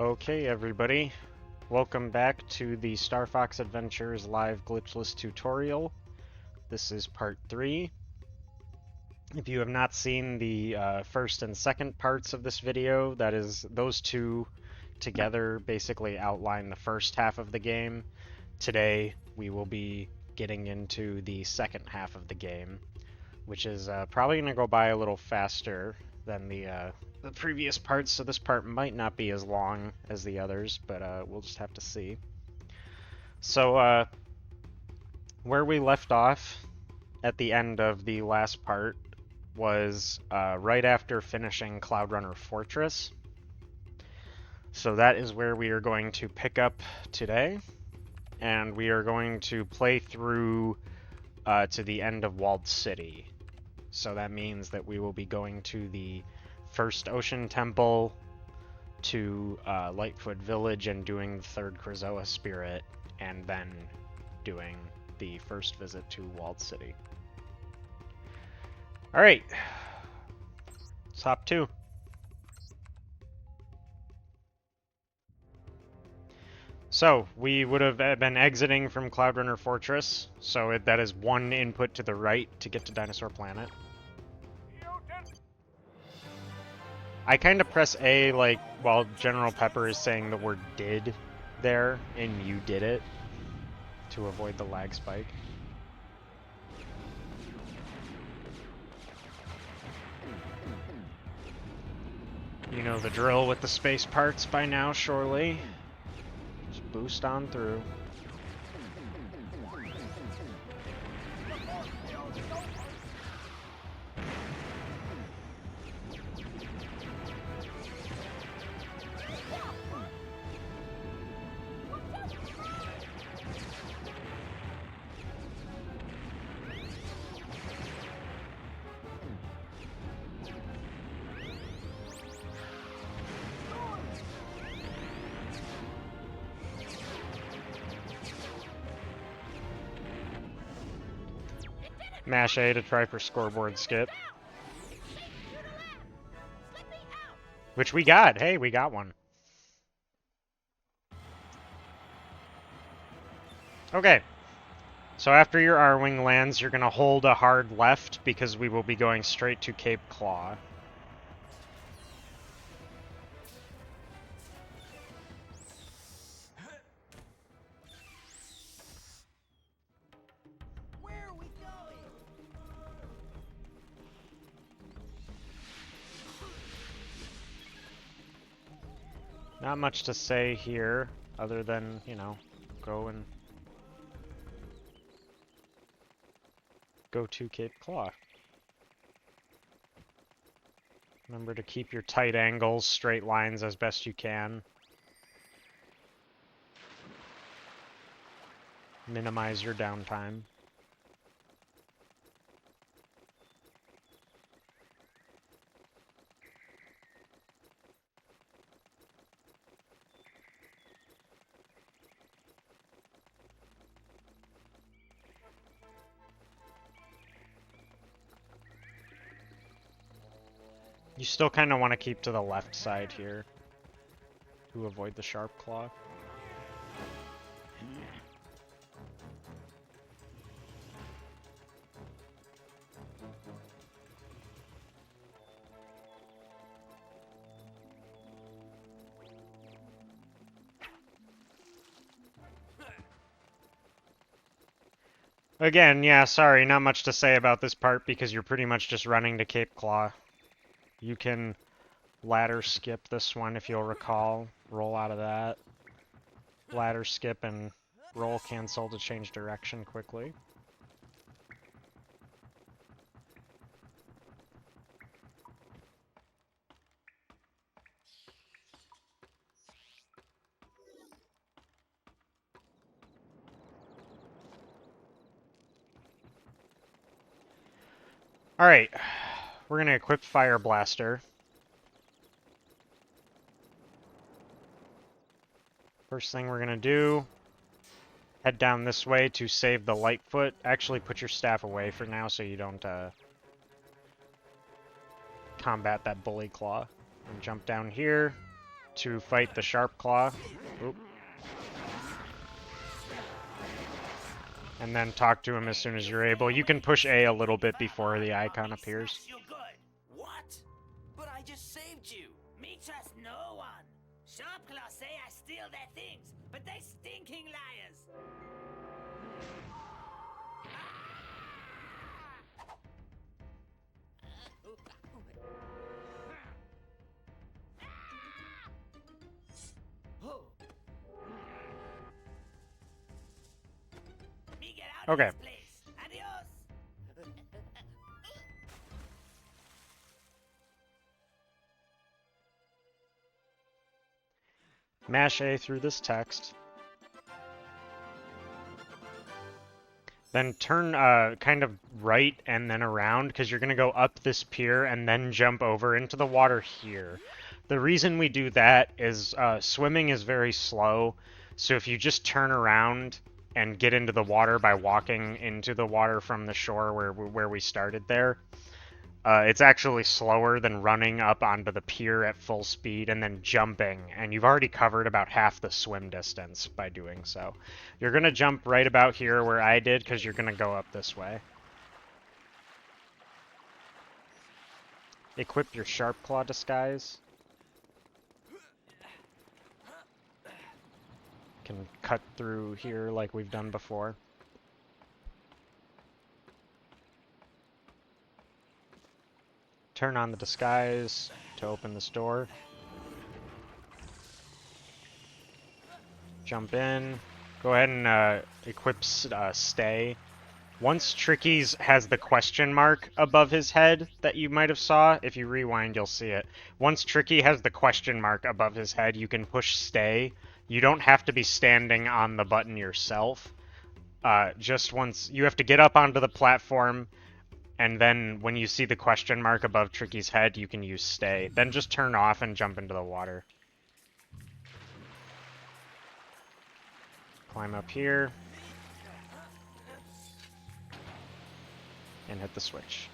Okay, everybody. Welcome back to the Star Fox Adventures live glitchless tutorial. This is part 3. If you have not seen the first and second parts of this video, that is, those two together basically outline the first half of the game. Today, we will be getting into the second half of the game, which is probably going to go by a little faster than the previous parts, so this part might not be as long as the others, but we'll just have to see. So, where we left off at the end of the last part was right after finishing Cloud Runner Fortress. So that is where we are going to pick up today, and we are going to play through to the end of Walled City. So that means that we will be going to the first Ocean Temple, to Lightfoot Village and doing the third Krazoa Spirit, and then doing the first visit to Walled City. Alright, let's hop 2. So, we would have been exiting from Cloud Runner Fortress, so that is one input to the right to get to Dinosaur Planet. I kind of press A, like, while General Pepper is saying the word did there, and you did it, to avoid the lag spike. You know the drill with the space parts by now, surely. Just boost on through. Mash A to try for scoreboard skip. Which we got. Hey, we got one. Okay. So after your R-Wing lands, you're going to hold a hard left because we will be going straight to Cape Claw. Not much to say here, other than, you know, go to Cape Claw. Remember to keep your tight angles, straight lines as best you can. Minimize your downtime. You still kind of want to keep to the left side here to avoid the sharp claw. Again, yeah, sorry, not much to say about this part because you're pretty much just running to Cape Claw. You can ladder skip this one if you'll recall. Roll out of that. Ladder skip and roll cancel to change direction quickly. Alright, we're going to equip Fire Blaster. First thing we're going to do, head down this way to save the Lightfoot. Actually, put your staff away for now so you don't combat that Bully Claw. And jump down here, to fight the Sharp Claw. Oop. And then talk to him as soon as you're able. You can push A a little bit before the icon appears. What? But I just saved you. Me trust no one. Sharp Claw say I steal their things, but they stinking liars. Me get out Okay. of this place. Adios. Mash A through this text. Then turn kind of right and then around, because you're going to go up this pier and then jump over into the water here. The reason we do that is swimming is very slow, so if you just turn around and get into the water by walking into the water from the shore where we started there, it's actually slower than running up onto the pier at full speed and then jumping, and you've already covered about half the swim distance by doing so. You're going to jump right about here where I did, because you're going to go up this way. Equip your Sharp Claw disguise. Can cut through here like we've done before. Turn on the disguise to open this door. Jump in. Go ahead and equip Stay. Once Tricky's has the question mark above his head that you might have saw, if you rewind you'll see it. Once Tricky has the question mark above his head, you can push Stay. You don't have to be standing on the button yourself. Just once, you have to get up onto the platform, and then when you see the question mark above Tricky's head, you can use Stay. Then just turn off and jump into the water. Climb up here. And hit the switch.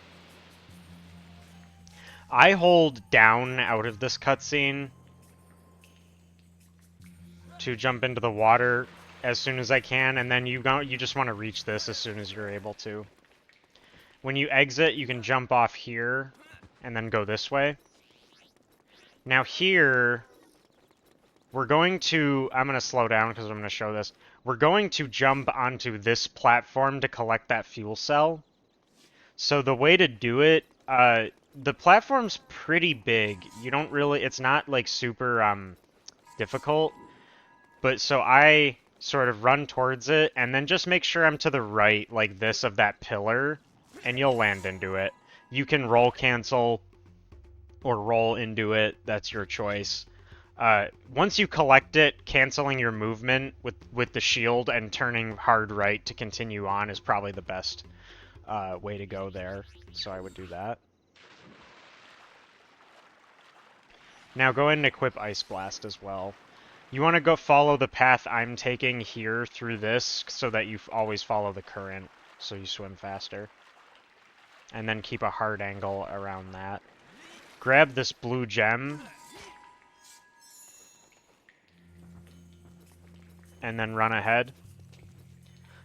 I hold down out of this cutscene to jump into the water as soon as I can, and then you just want to reach this as soon as you're able to. When you exit, you can jump off here and then go this way. Now here, we're going to... I'm going to slow down because I'm going to show this. We're going to jump onto this platform to collect that fuel cell. So the way to do it, the platform's pretty big. You don't really... It's not, like, super difficult. But so I sort of run towards it, and then just make sure I'm to the right, like this, of that pillar, and you'll land into it. You can roll cancel or roll into it. That's your choice. Once you collect it, canceling your movement with the shield and turning hard right to continue on is probably the best way to go there. So I would do that. Now go ahead and equip Ice Blast as well. You want to go follow the path I'm taking here through this so that you always follow the current so you swim faster. And then keep a hard angle around that. Grab this blue gem. And then run ahead.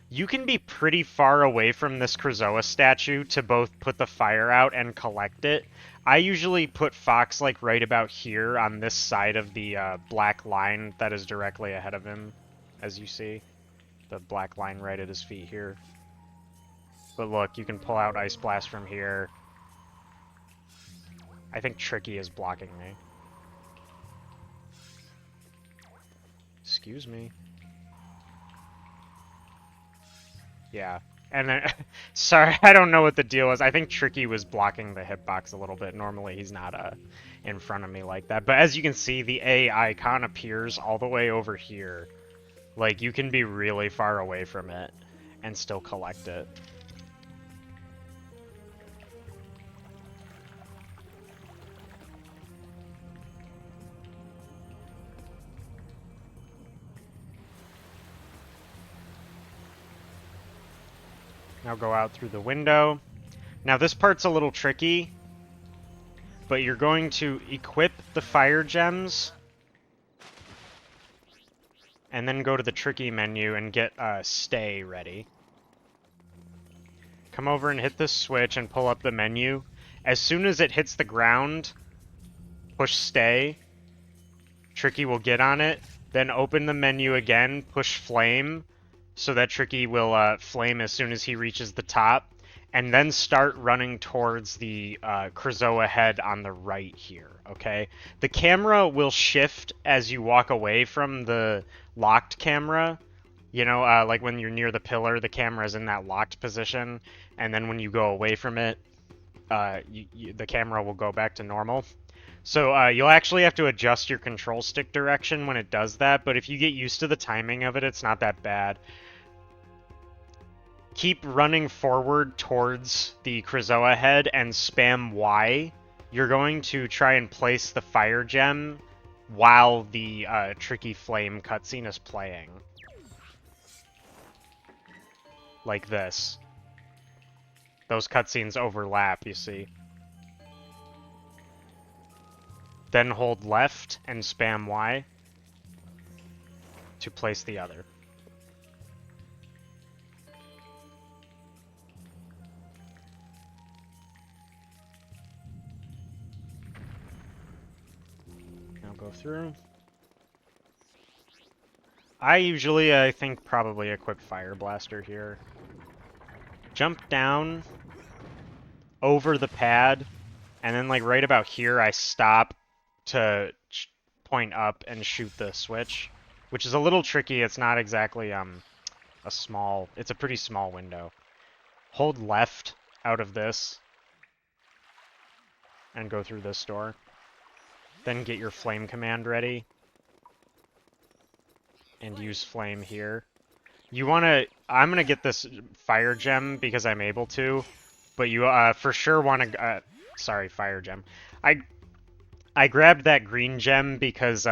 You can be pretty far away from this Krazoa statue to both put the fire out and collect it. I usually put Fox like right about here on this side of the black line that is directly ahead of him, as you see. The black line right at his feet here. But look, you can pull out Ice Blast from here. I think Tricky is blocking me. Excuse me. Yeah. And then, sorry, I don't know what the deal was. I think Tricky was blocking the hitbox a little bit. Normally he's not in front of me like that. But as you can see, the A icon appears all the way over here. Like, you can be really far away from it and still collect it. Now go out through the window. Now this part's a little tricky, but you're going to equip the fire gems and then go to the tricky menu and get stay ready. Come over and hit this switch and pull up the menu. As soon as it hits the ground, push stay. Tricky will get on it. Then open the menu again, push flame, so that Tricky will flame as soon as he reaches the top. And then start running towards the Krazoa head on the right here, okay? The camera will shift as you walk away from the locked camera. You know, like when you're near the pillar, the camera's in that locked position, and then when you go away from it, the camera will go back to normal. So you'll actually have to adjust your control stick direction when it does that, but if you get used to the timing of it, it's not that bad. Keep running forward towards the Krazoa head and spam Y. You're going to try and place the fire gem while the Tricky Flame cutscene is playing. Like this. Those cutscenes overlap, you see. Then hold left and spam Y to place the other. Now go through. I think probably equip Fire Blaster here. Jump down over the pad, and then like right about here I stop to point up and shoot the switch, which is a little tricky. It's not exactly it's a pretty small window. Hold left out of this and go through this door. Then get your flame command ready and use flame here. I'm gonna get this fire gem because I'm able to, but you for sure want to sorry, fire gem. I grabbed that green gem because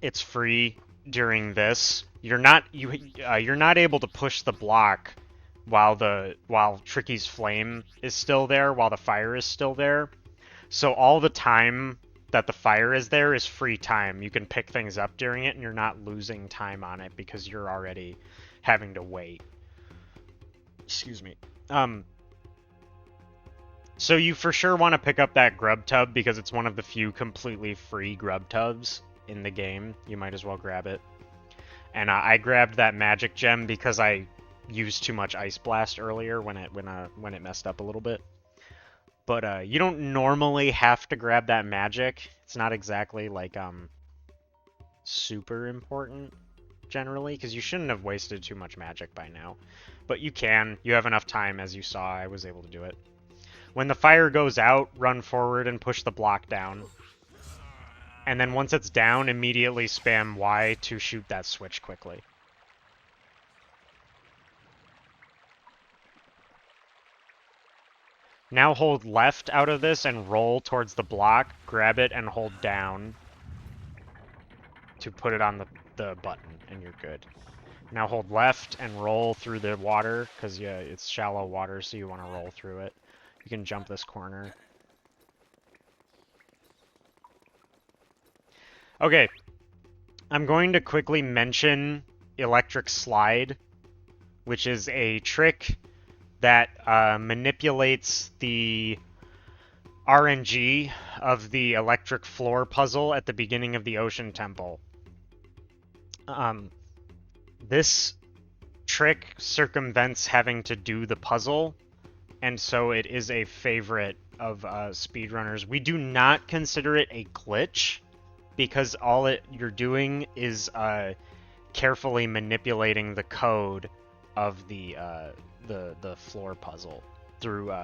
it's free during this. You're not able to push the block while Tricky's flame is still there, while the fire is still there. So all the time that the fire is there is free time. You can pick things up during it, and you're not losing time on it because you're already having to wait. Excuse me. So you for sure want to pick up that grub tub because it's one of the few completely free grub tubs in the game. You might as well grab it. And I grabbed that magic gem because I used too much Ice Blast earlier when it messed up a little bit. But you don't normally have to grab that magic. It's not exactly like super important generally, because you shouldn't have wasted too much magic by now. But you can. You have enough time, as you saw. I was able to do it. When the fire goes out, run forward and push the block down. And then once it's down, immediately spam Y to shoot that switch quickly. Now hold left out of this and roll towards the block, grab it and hold down to put it on the button, and you're good. Now hold left and roll through the water, because yeah, it's shallow water, so you want to roll through it. You can jump this corner. Okay, I'm going to quickly mention Electric Slide, which is a trick that manipulates the RNG of the electric floor puzzle at the beginning of the Ocean Temple. This trick circumvents having to do the puzzle, and so it is a favorite of speedrunners. We do not consider it a glitch, because all you're doing is carefully manipulating the code of the floor puzzle through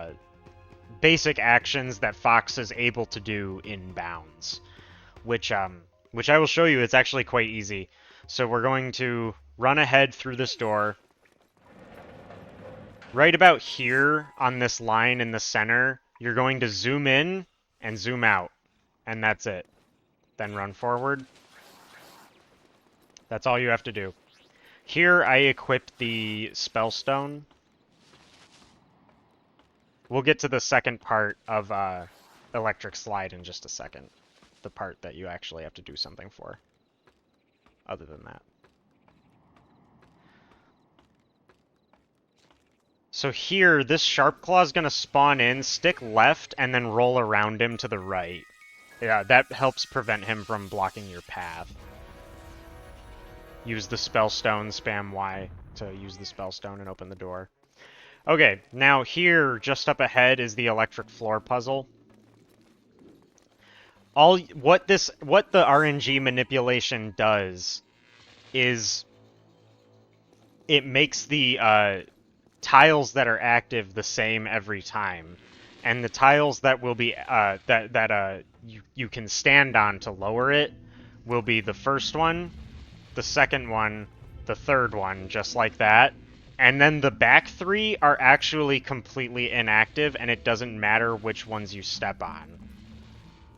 basic actions that Fox is able to do in bounds, which I will show you. It's actually quite easy. So we're going to run ahead through this door. Right about here on this line in the center, you're going to zoom in and zoom out, and that's it. Then run forward. That's all you have to do. Here I equipped the Spellstone. We'll get to the second part of Electric Slide in just a second. The part that you actually have to do something for. other than that. So here, this Sharp Claw is going to spawn in, stick left, and then roll around him to the right. Yeah, that helps prevent him from blocking your path. Use the Spellstone, spam Y to use the Spellstone and open the door. Okay, now here, just up ahead, is the electric floor puzzle. What the RNG manipulation does is it makes the tiles that are active the same every time, and the tiles that will be you can stand on to lower it will be the first one, the second one, the third one, just like that. And then the back three are actually completely inactive, and it doesn't matter which ones you step on.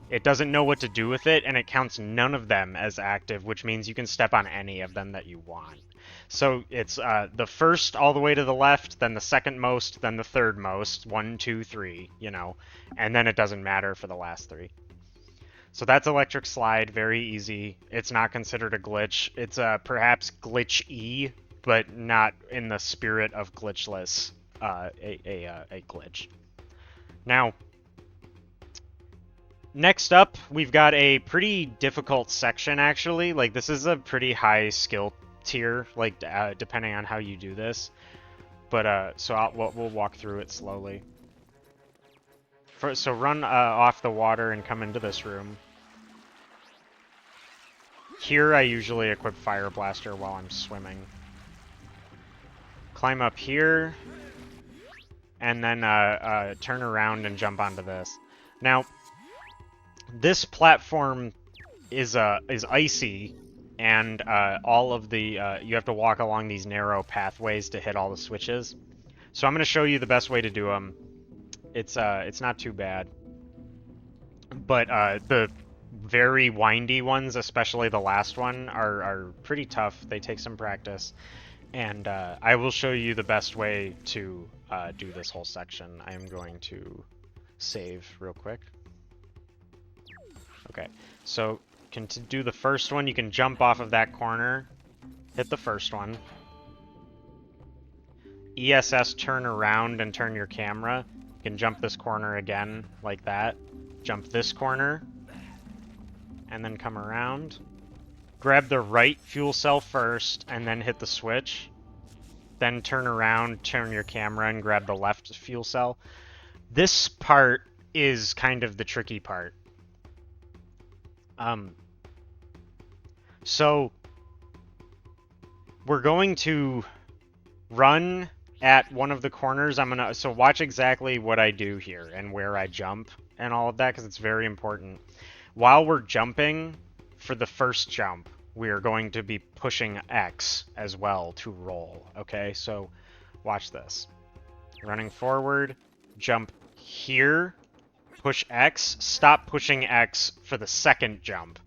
It doesn't know what to do with it, and it counts none of them as active, which means you can step on any of them that you want. So it's the first all the way to the left, then the second most, then the third most, 1, 2, 3, you know, and then it doesn't matter for the last three. So that's Electric Slide, very easy. It's not considered a glitch. It's perhaps glitch-y, but not in the spirit of glitchless, a glitch. Now, next up, we've got a pretty difficult section, actually. Like, this is a pretty high skill tier, like, depending on how you do this. But, so we'll walk through it slowly. So run off the water and come into this room. Here, I usually equip Fire Blaster while I'm swimming. Climb up here, and then turn around and jump onto this. Now, this platform is icy, and all of the you have to walk along these narrow pathways to hit all the switches. So I'm going to show you the best way to do them. It's not too bad, but the very windy ones, especially the last one, are pretty tough. They take some practice, and I will show you the best way to do this whole section. I am going to save real quick. Okay, so to do the first one, you can jump off of that corner, hit the first one. ESS, turn around and turn your camera. You can jump this corner again, like that. Jump this corner, and then come around. Grab the right fuel cell first, and then hit the switch. Then turn around, turn your camera, and grab the left fuel cell. This part is kind of the tricky part. So we're going to run at one of the corners. So watch exactly what I do here and where I jump and all of that, because it's very important. While we're jumping, for the first jump, we are going to be pushing X as well to roll, okay? So watch this. Running forward, jump here, push X, stop pushing X for the second jump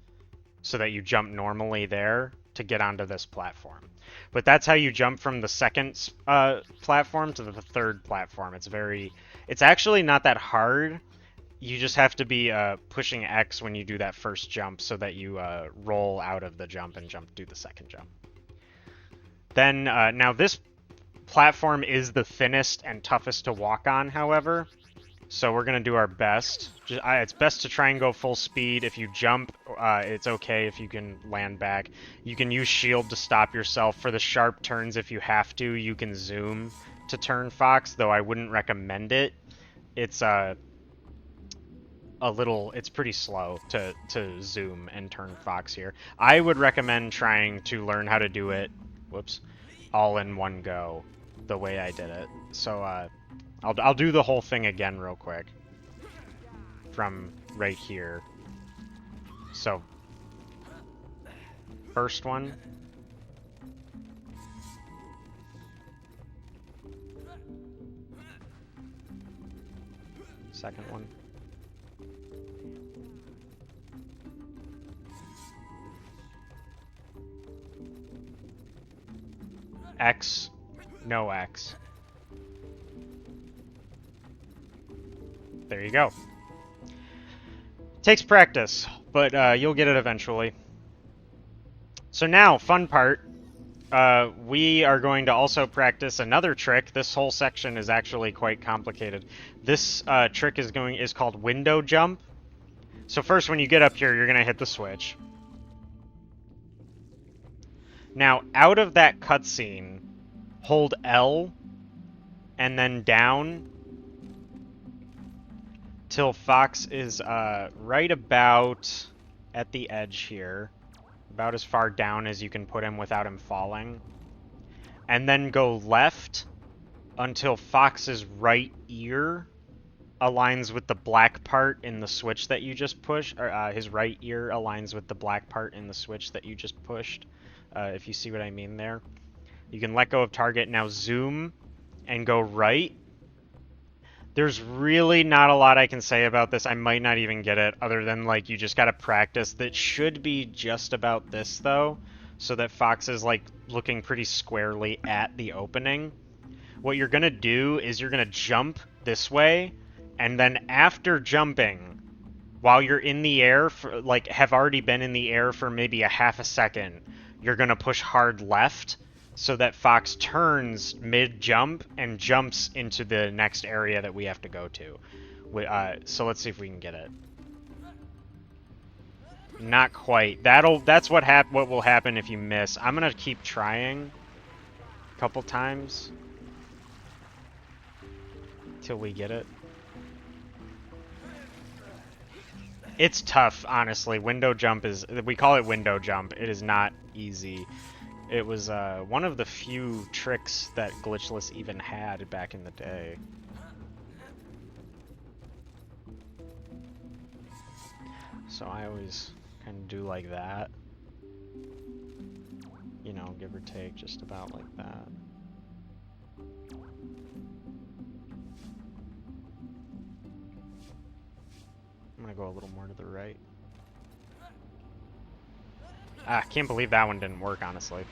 so that you jump normally there to get onto this platform. But that's how you jump from the second platform to the third platform. It's actually not that hard. You just have to be pushing X when you do that first jump so that you roll out of the jump and do the second jump. Then, now this platform is the thinnest and toughest to walk on, however. So we're going to do our best. It's best to try and go full speed. If you jump, it's okay if you can land back. You can use shield to stop yourself. For the sharp turns, if you have to, you can zoom to turn Fox, though I wouldn't recommend it. It's it's pretty slow to zoom and turn Fox here. I would recommend trying to learn how to do it, all in one go, the way I did it. So, I'll do the whole thing again real quick from right here. So, first one. Second one. X, no X. There you go. Takes practice, but you'll get it eventually. So now, fun part. We are going to also practice another trick. This whole section is actually quite complicated. This trick is called window jump. So first, when you get up here, you're gonna hit the switch. Now, out of that cutscene, hold L and then down till Fox is right about at the edge here, about as far down as you can put him without him falling. And then go left until Fox's right ear aligns with the black part in the switch that you just pushed, or his right ear aligns with the black part in the switch that you just pushed, if you see what I mean there. You can let go of target, now zoom and go right. There's really not a lot I can say about this. I might not even get it, other than, like, you just gotta practice. That should be just about this, though, so that Fox is, like, looking pretty squarely at the opening. What you're gonna do is you're gonna jump this way, and then after jumping, while you're in the air, for, like, have already been in the air for maybe a half a second, you're gonna push hard left, so that Fox turns mid-jump and jumps into the next area that we have to go to. So let's see if we can get it. Not quite. That's what will happen if you miss. I'm gonna keep trying a couple times till we get it. It's tough, honestly. Window jump is... We call it window jump. It is not easy. It was one of the few tricks that Glitchless even had back in the day. So I always kind of do like that. You know, give or take, just about like that. I'm gonna go a little more to the right. Ah, can't believe that one didn't work, honestly.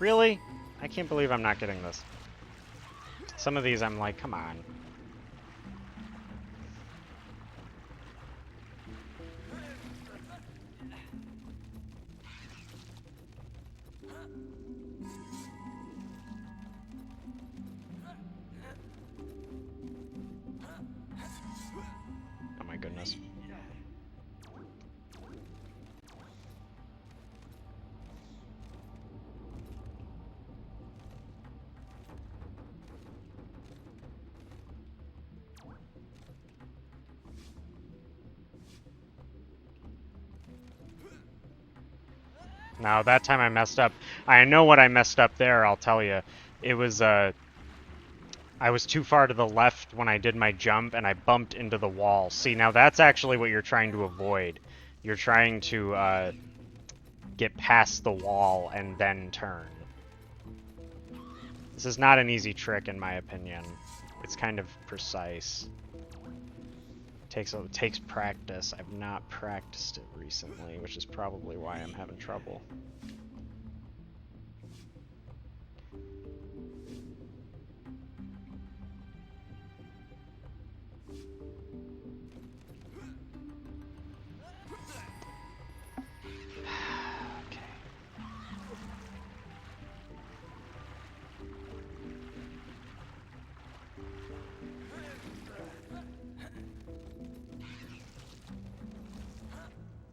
Really? I can't believe I'm not getting this. Some of these I'm like, come on. Oh my goodness. Now, that time I messed up. I know what I messed up there, I'll tell you. It was, I was too far to the left when I did my jump, and I bumped into the wall. See, now that's actually what you're trying to avoid. You're trying to, get past the wall and then turn. This is not an easy trick, in my opinion. It's kind of precise. Takes practice. I've not practiced it recently, which is probably why I'm having trouble.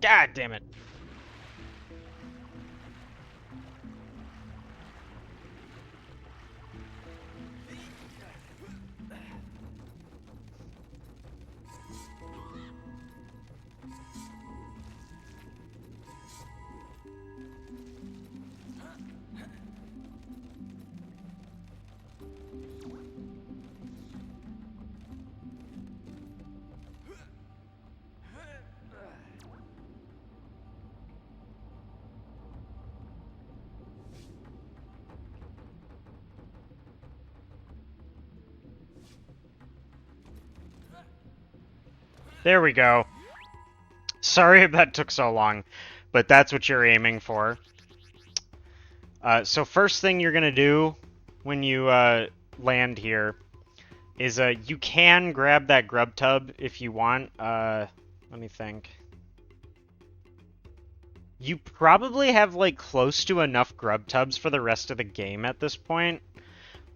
God damn it. There we go. Sorry if that took so long, but that's what you're aiming for. So first thing you're going to do when you land here is you can grab that grub tub if you want. Let me think. You probably have like close to enough grub tubs for the rest of the game at this point,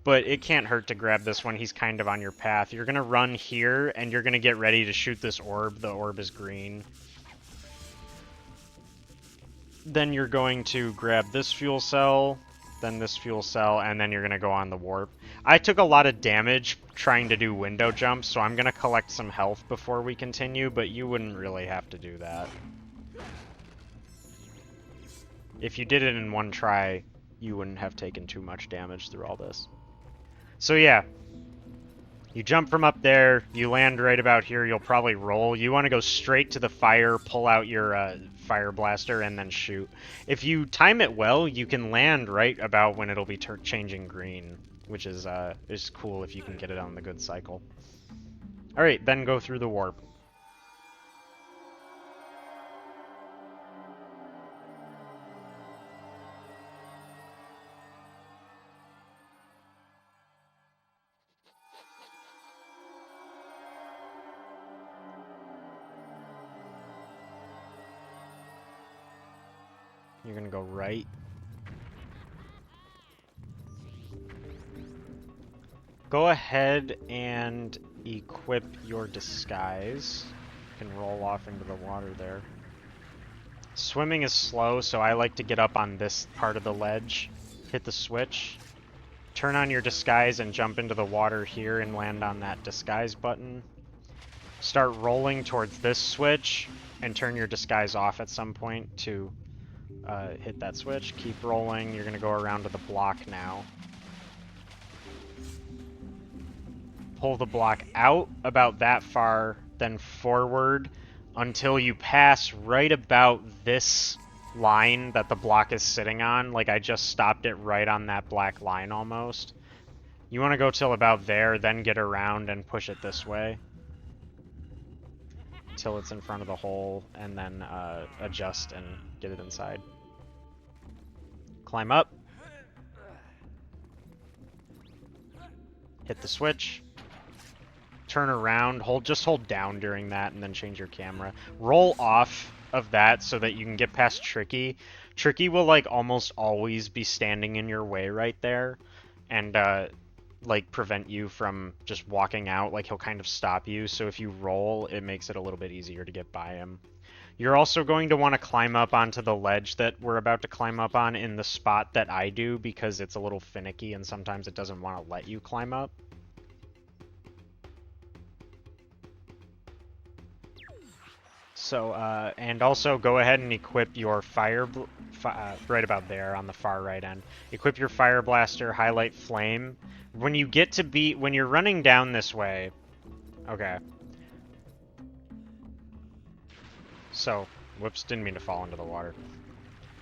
but it can't hurt to grab this one. He's kind of on your path. You're going to run here, and you're going to get ready to shoot this orb. The orb is green. Then you're going to grab this fuel cell, then this fuel cell, and then you're going to go on the warp. I took a lot of damage trying to do window jumps, so I'm going to collect some health before we continue, but you wouldn't really have to do that. If you did it in one try, you wouldn't have taken too much damage through all this. So yeah, you jump from up there, you land right about here, you'll probably roll. You want to go straight to the fire, pull out your fire blaster, and then shoot. If you time it well, you can land right about when it'll be changing green, which is cool if you can get it on the good cycle. Alright, then go through the warp. You're gonna go right. Go ahead and equip your disguise. You can roll off into the water there. Swimming is slow, so I like to get up on this part of the ledge. Hit the switch. Turn on your disguise and jump into the water here and land on that disguise button. Start rolling towards this switch and turn your disguise off at some point to hit that switch. Keep rolling. You're going to go around to the block now. Pull the block out about that far, then forward until you pass right about this line that the block is sitting on. Like I just stopped it right on that black line almost. You want to go till about there, then get around and push it this way till it's in front of the hole, and then adjust and get it inside. Climb up. Hit the switch. Turn around. Just hold down during that, and then change your camera. Roll off of that so that you can get past Tricky. Tricky will like almost always be standing in your way right there, and like prevent you from just walking out. Like he'll kind of stop you. So if you roll, it makes it a little bit easier to get by him. You're also going to want to climb up onto the ledge that we're about to climb up on in the spot that I do, because it's a little finicky and sometimes it doesn't want to let you climb up. So, and also go ahead and equip your right about there on the far right end. Equip your fire blaster, highlight flame. When you get to when you're running down this way, okay. So, whoops, didn't mean to fall into the water.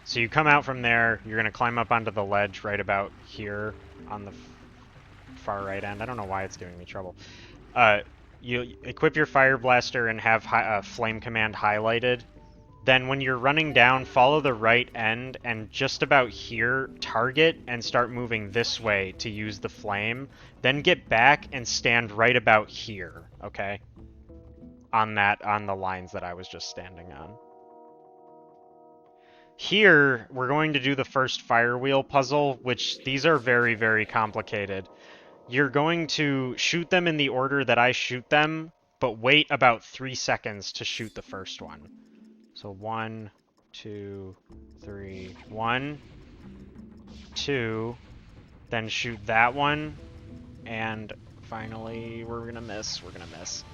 So you come out from there, you're going to climb up onto the ledge right about here on the far right end. I don't know why it's giving me trouble. You equip your fire blaster and have flame command highlighted. Then when you're running down, follow the right end and just about here, target and start moving this way to use the flame. Then get back and stand right about here, okay? On the lines that I was just standing on. Here, we're going to do the first fire wheel puzzle, which these are very, very complicated. You're going to shoot them in the order that I shoot them, but wait about 3 seconds to shoot the first one. So 1, 2, 3, 1, 2, then shoot that one, and finally we're gonna miss.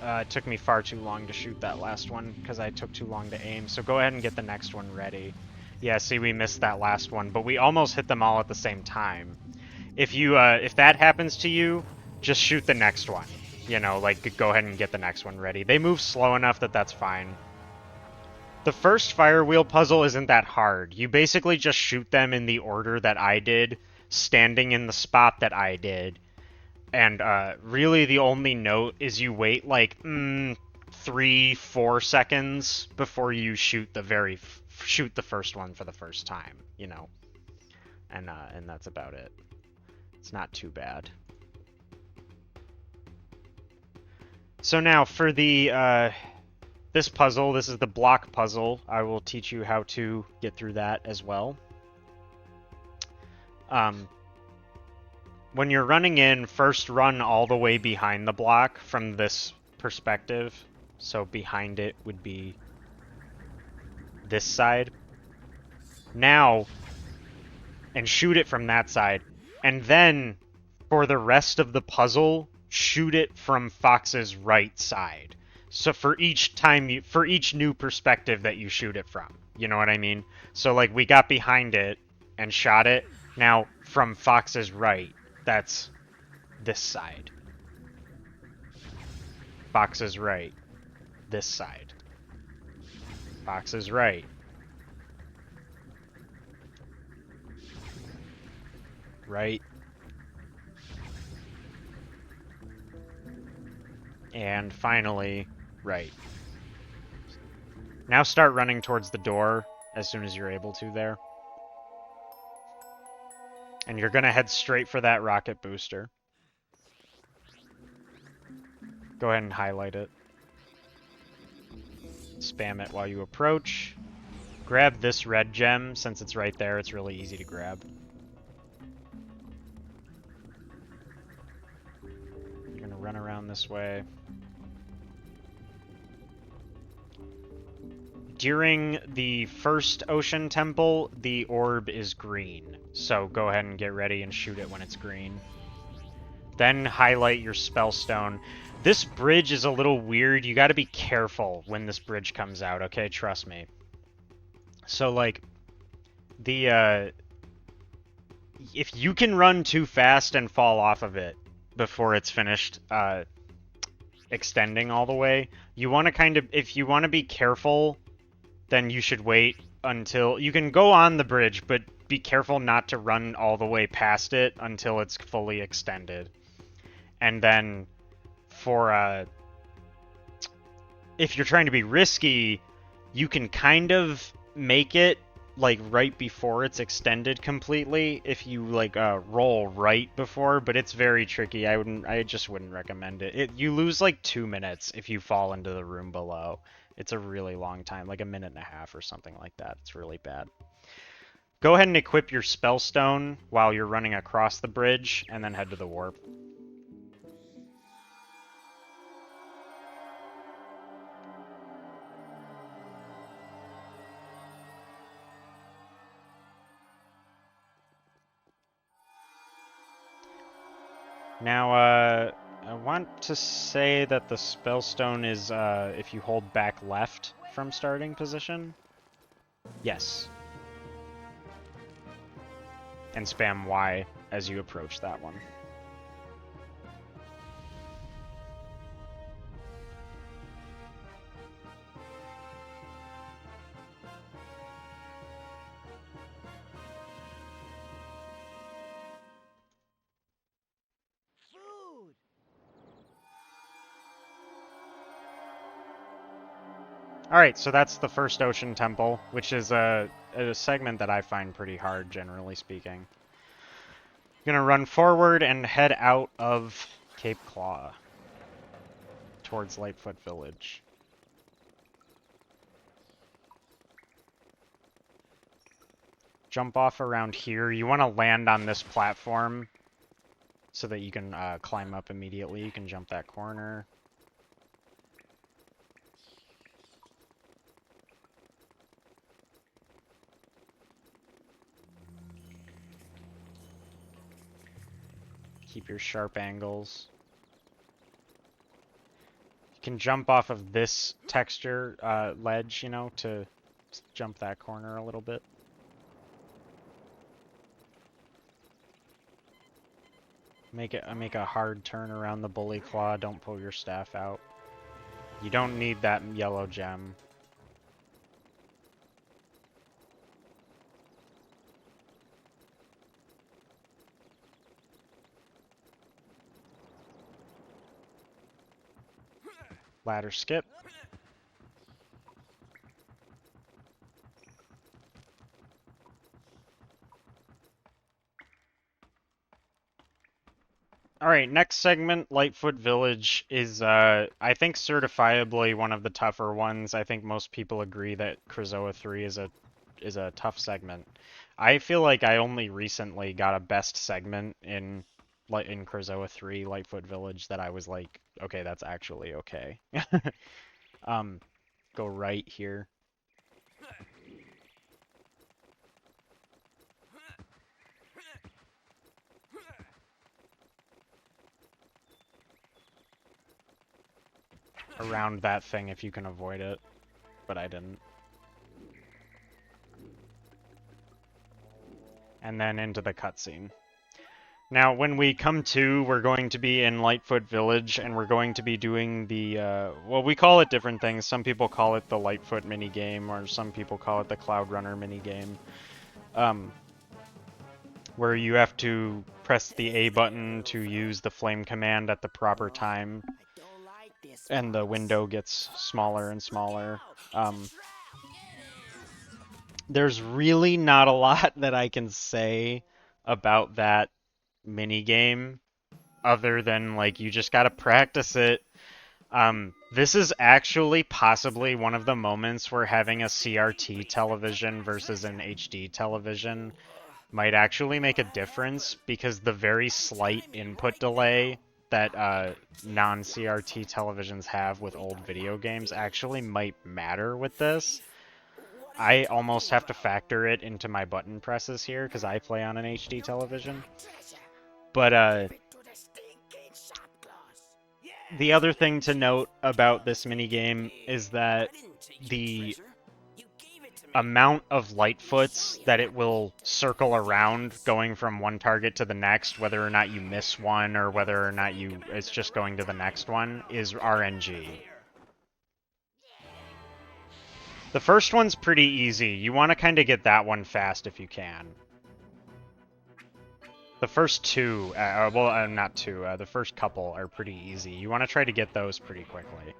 It took me far too long to shoot that last one because I took too long to aim, so go ahead and get the next one ready. Yeah, see, we missed that last one, but we almost hit them all at the same time. If that happens to you, just shoot the next one. You know, like, go ahead and get the next one ready. They move slow enough that that's fine. The first fire wheel puzzle isn't that hard. You basically just shoot them in the order that I did, standing in the spot that I did. And really the only note is you wait like 3-4 seconds before you shoot the first one for the first time, you know. And that's about it. It's not too bad. So now for the this puzzle, this is the block puzzle. I will teach you how to get through that as well. When you're running in, first run all the way behind the block from this perspective. So behind it would be this side. Now, and shoot it from that side. And then, for the rest of the puzzle, shoot it from Fox's right side. So for each new perspective that you shoot it from. You know what I mean? So like we got behind it and shot it. Now, from Fox's right, that's this side. Fox's right, this side. Fox's right. Right. And finally, right. Now start running towards the door as soon as you're able to there. And you're gonna head straight for that rocket booster. Go ahead and highlight it. Spam it while you approach. Grab this red gem, since it's right there, it's really easy to grab. You're gonna run around this way. During the first ocean temple, the orb is green. So go ahead and get ready and shoot it when it's green. Then highlight your spellstone. This bridge is a little weird. You gotta be careful when this bridge comes out, okay? Trust me. So, like, if you can run too fast and fall off of it before it's finished extending all the way, you want to if you want to be careful, then you should wait until... You can go on the bridge, but be careful not to run all the way past it until it's fully extended. And then, if you're trying to be risky, you can kind of make it, like, right before it's extended completely, if you, like, roll right before, but it's very tricky. I just wouldn't recommend it. You lose, like, 2 minutes if you fall into the room below. It's a really long time, like a minute and a half or something like that. It's really bad. Go ahead and equip your spellstone while you're running across the bridge, and then head to the warp. Now, I want to say that the spellstone is if you hold back left from starting position. Yes. And spam Y as you approach that one. Alright, so that's the first Ocean Temple, which is a segment that I find pretty hard, generally speaking. Gonna run forward and head out of Cape Claw towards Lightfoot Village. Jump off around here. You want to land on this platform so that you can climb up immediately. You can jump that corner. Keep your sharp angles. You can jump off of this texture ledge, you know, to jump that corner a little bit. Make a hard turn around the bully claw. Don't pull your staff out. You don't need that yellow gem. Ladder skip. Alright, next segment, Lightfoot Village, is, I think, certifiably one of the tougher ones. I think most people agree that Krazoa 3 is a tough segment. I feel like I only recently got a best segment in Krazoa 3, Lightfoot Village, that I was like, okay, that's actually okay. Go right here. Around that thing if you can avoid it, but I didn't. And then into the cutscene. Now, when we come to, we're going to be in Lightfoot Village, and we're going to be doing the, well, we call it different things. Some people call it the Lightfoot minigame, or some people call it the Cloud Runner minigame. Where you have to press the A button to use the flame command at the proper time, and the window gets smaller and smaller. There's really not a lot that I can say about that minigame, other than, like, you just gotta practice it. This is actually possibly one of the moments where having a CRT television versus an HD television might actually make a difference, because the very slight input delay that non-CRT televisions have with old video games actually might matter with this. I almost have to factor it into my button presses here, because I play on an HD television. But, the other thing to note about this minigame is that the amount of Lightfoots that it will circle around going from one target to the next, whether or not you miss one or whether or not it's just going to the next one, is RNG. The first one's pretty easy. You want to kind of get that one fast if you can. The first two, not two, the first couple are pretty easy. You want to try to get those pretty quickly.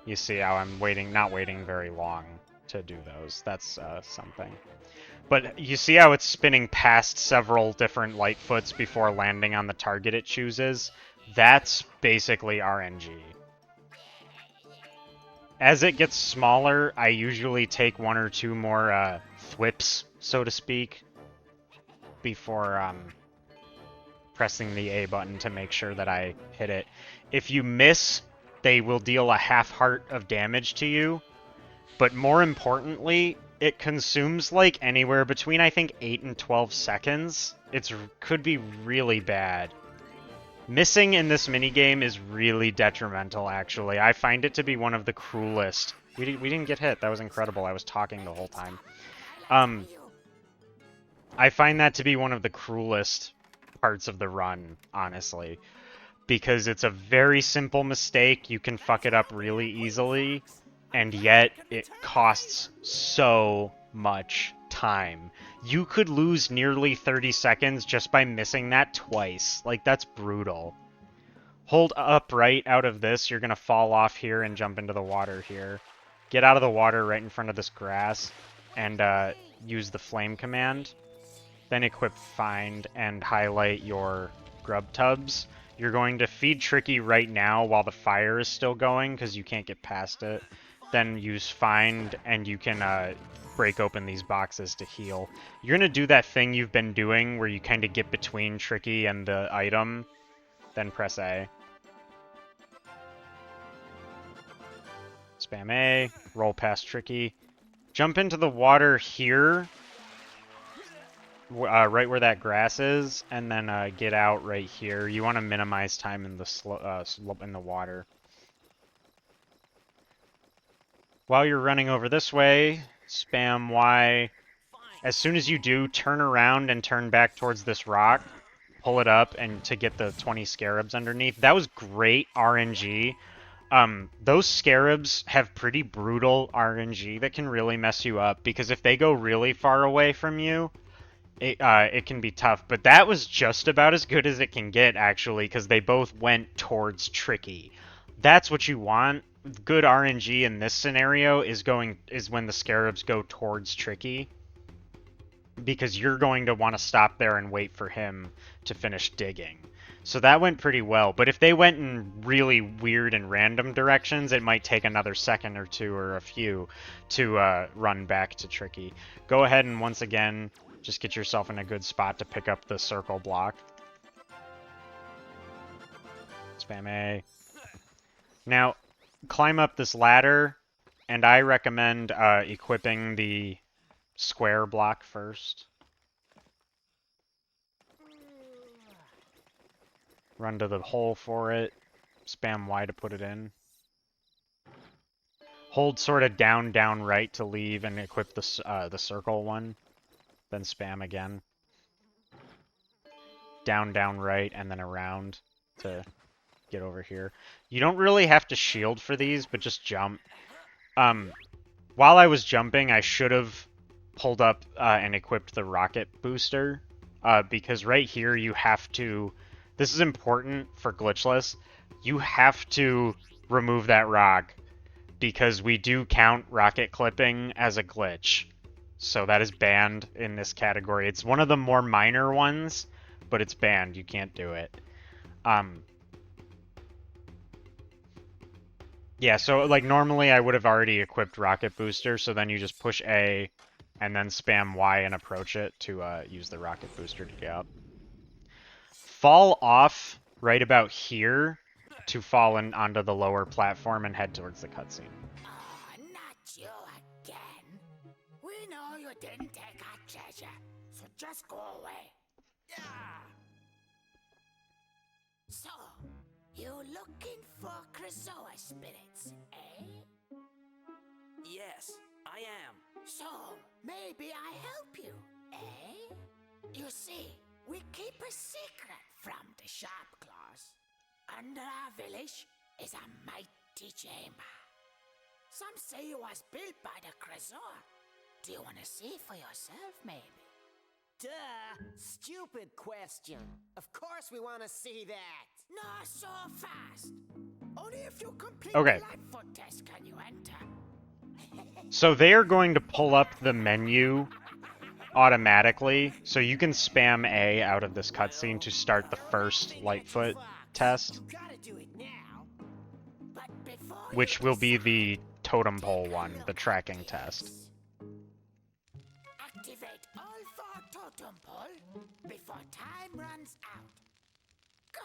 You see how I'm not waiting very long to do those. That's something. But you see how it's spinning past several different Lightfoots before landing on the target it chooses? That's basically RNG. As it gets smaller, I usually take one or two more thwips, so to speak, before pressing the A button to make sure that I hit it. If you miss, they will deal a half heart of damage to you, but more importantly, it consumes like anywhere between, I think, 8 and 12 seconds. It could be really bad. Missing in this minigame is really detrimental, actually. I find it to be one of the cruelest. We didn't get hit. That was incredible. I was talking the whole time. I find that to be one of the cruelest parts of the run, honestly. Because it's a very simple mistake. You can fuck it up really easily. And yet, it costs so much time. You could lose nearly 30 seconds just by missing that twice. Like, that's brutal. Hold up right out of this. You're going to fall off here and jump into the water here. Get out of the water right in front of this grass and use the flame command. Then equip Find and highlight your grub tubs. You're going to feed Tricky right now while the fire is still going because you can't get past it. Then use Find and you can break open these boxes to heal. You're going to do that thing you've been doing where you kind of get between Tricky and the item. Then press A. Spam A. Roll past Tricky. Jump into the water here. right where that grass is, and then get out right here. You want to minimize time in the slope in the water. While you're running over this way, spam Y. As soon as you do, turn around and turn back towards this rock. Pull it up and to get the 20 scarabs underneath. That was great RNG. Those scarabs have pretty brutal RNG that can really mess you up, because if they go really far away from you, it can be tough. But that was just about as good as it can get, actually, because they both went towards Tricky. That's what you want. Good RNG in this scenario is when the scarabs go towards Tricky, because you're going to want to stop there and wait for him to finish digging. So that went pretty well, but if they went in really weird and random directions, it might take another second or two or a few to run back to Tricky. Go ahead and once again, just get yourself in a good spot to pick up the circle block. Spam A. Now, climb up this ladder, and I recommend equipping the square block first. Run to the hole for it. Spam Y to put it in. Hold sort of down, down, right to leave and equip the circle one. Then spam again. Down, down, right, and then around to get over here. You don't really have to shield for these, but just jump. While I was jumping, I should have pulled up and equipped the rocket booster, because right here you have to... This is important for Glitchless. You have to remove that rock, because we do count rocket clipping as a glitch. So that is banned in this category. It's one of the more minor ones, but it's banned. You can't do it. Yeah, so like normally I would have already equipped rocket booster, so then you just push A and then spam Y and approach it to use the rocket booster to get up. Fall off right about here to fall onto the lower platform and head towards the cutscene. Oh, not you again. We know you didn't take our treasure, so just go away. Yeah. So, you looking for Krazoa spirits, eh? Yes, I am. So, maybe I help you, eh? You see, we keep a secret from the sharp claws. Under our village is a mighty chamber. Some say it was built by the Krazoa. Do you want to see for yourself, maybe? Duh! Stupid question. Of course we want to see that. Not so fast. Only if you complete Okay. the Lightfoot test can you enter. So they are going to pull up the menu automatically, so you can spam A out of this cutscene to start the first Lightfoot test, You gotta do it now. But before which you will be decide, the totem pole take a one, look the at tracking this. test. Activate all 4 totem pole before time runs out. Go.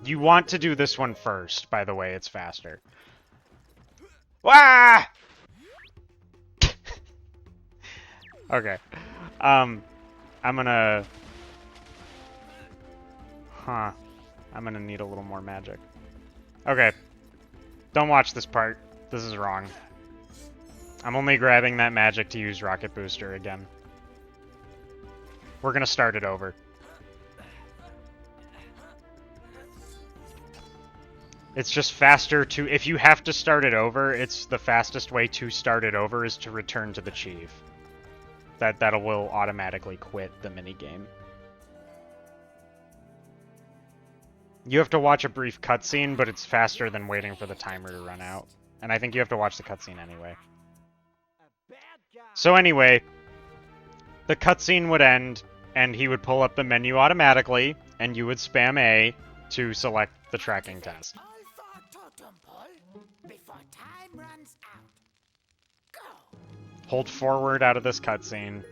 You want to do this one first, by the way, it's faster. Wah! Okay. I'm gonna... Huh. I'm gonna need a little more magic. Okay. Don't watch this part. This is wrong. I'm only grabbing that magic to use Rocket Booster again. We're gonna start it over. It's just faster to... If you have to start it over, it's the fastest way to start it over is to return to the chief. That will automatically quit the minigame. You have to watch a brief cutscene, but it's faster than waiting for the timer to run out. And I think you have to watch the cutscene anyway. A bad guy. So anyway, the cutscene would end, and he would pull up the menu automatically, and you would spam A to select the tracking test. All 4 totem pole before time runs out. Go. Hold forward out of this cutscene,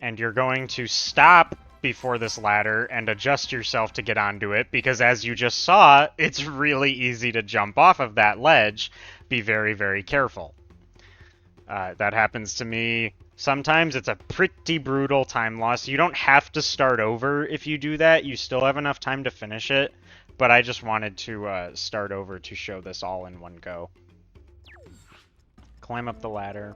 and you're going to stop before this ladder and adjust yourself to get onto it, because as you just saw, it's really easy to jump off of that ledge. Be very, very careful. That happens to me. Sometimes it's a pretty brutal time loss. You don't have to start over if you do that. You still have enough time to finish it. But I just wanted to start over to show this all in one go. Climb up the ladder.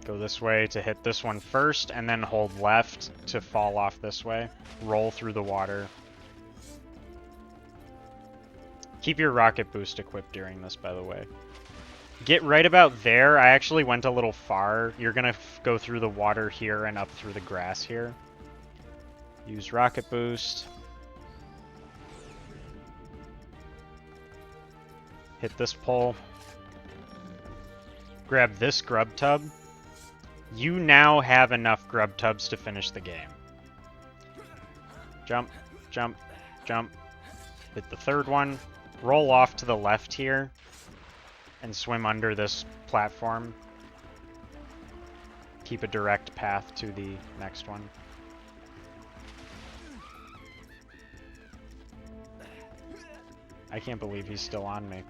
Go this way to hit this one first, and then hold left to fall off this way. Roll through the water. Keep your rocket boost equipped during this, by the way. Get right about there. I actually went a little far. You're going to go through the water here and up through the grass here. Use rocket boost. Hit this pole. Grab this grub tub. You now have enough grub tubs to finish the game. Jump, jump, jump. Hit the third one. Roll off to the left here. And swim under this platform. Keep a direct path to the next one. I can't believe he's still on me.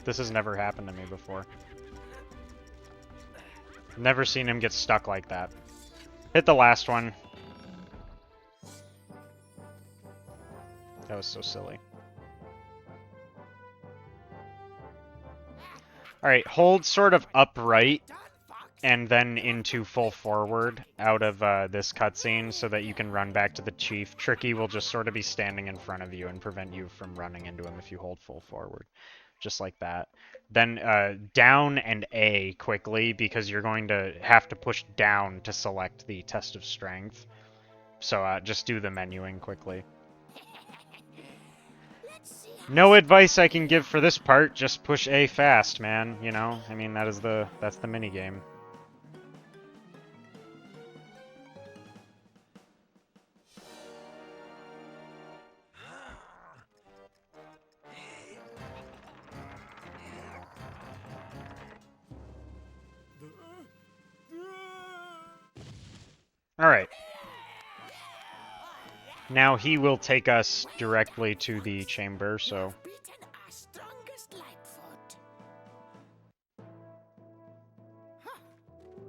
This has never happened to me before. Never seen him get stuck like that. Hit the last one. That was so silly. Alright, hold sort of upright and then into full forward out of this cutscene so that you can run back to the chief. Tricky will just sort of be standing in front of you and prevent you from running into him if you hold full forward. Just like that. Then down and A quickly, because you're going to have to push down to select the test of strength. So just do the menuing quickly. No advice I can give for this part, just push A fast, man, you know? I mean, that's the minigame. Alright. Now he will take us directly to the chamber, so...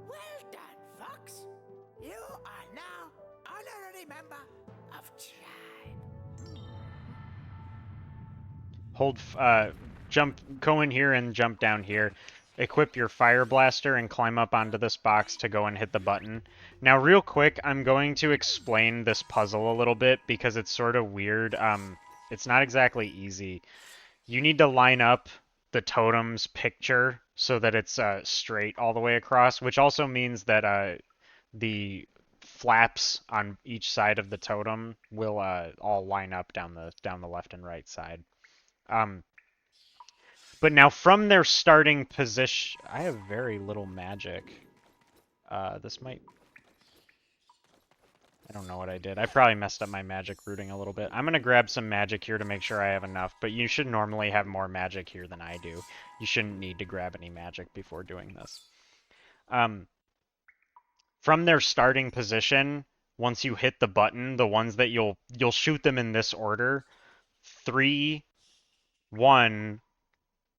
Well done, Fox. You are now honorary member of Tribe. Hold, go in here and jump down here. Equip your fire blaster and climb up onto this box to go and hit the button. Now, real quick, I'm going to explain this puzzle a little bit because it's sort of weird. It's not exactly easy. You need to line up the totem's picture so that it's straight all the way across, which also means that the flaps on each side of the totem will all line up down the left and right side. But now from their starting position... I have very little magic. This might... I don't know what I did. I probably messed up my magic routing a little bit. I'm going to grab some magic here to make sure I have enough, but you should normally have more magic here than I do. You shouldn't need to grab any magic before doing this. From their starting position, once you hit the button, the ones that you'll shoot them in this order. 3, 1...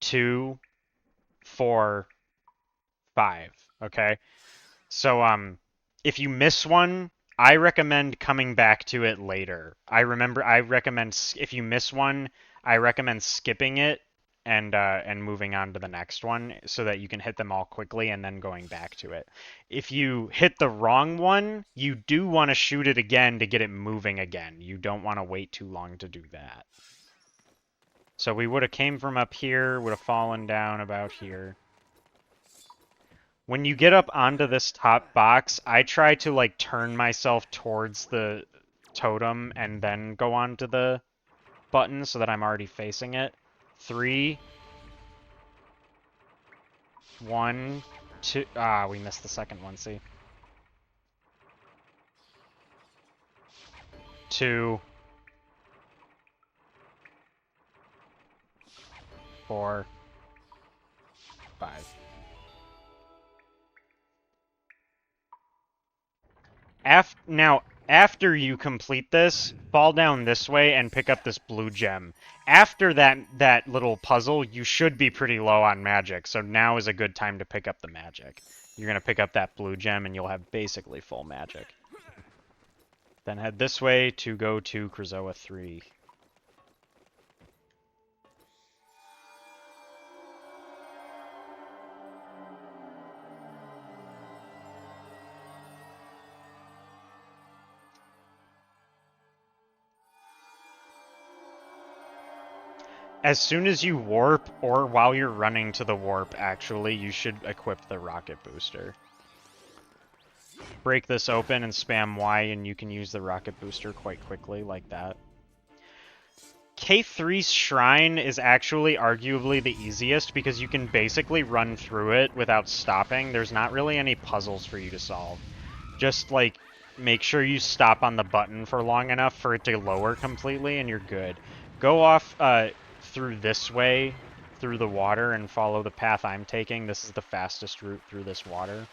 2, 4, 5. Okay, so if you miss one, I recommend coming back to it later. I recommend if you miss one, I recommend skipping it and moving on to the next one so that you can hit them all quickly and then going back to it. If you hit the wrong one, you do want to shoot it again to get it moving again. You don't want to wait too long to do that. So we would have came from up here, would have fallen down about here. When you get up onto this top box, I try to like turn myself towards the totem and then go onto the button so that I'm already facing it. 3, 1, 2. Ah, we missed the second one, see? 2, 4, 5. Now, After you complete this, fall down this way and pick up this blue gem. After that little puzzle, you should be pretty low on magic, so now is a good time to pick up the magic. You're going to pick up that blue gem and you'll have basically full magic. Then head this way to go to Krazoa 3. As soon as you warp, or while you're running to the warp, actually, you should equip the rocket booster. Break this open and spam Y, and you can use the rocket booster quite quickly, like that. K3's Shrine is actually arguably the easiest, because you can basically run through it without stopping. There's not really any puzzles for you to solve. Just, like, make sure you stop on the button for long enough for it to lower completely, and you're good. Go off, through this way, through the water, and follow the path I'm taking. This is the fastest route through this water.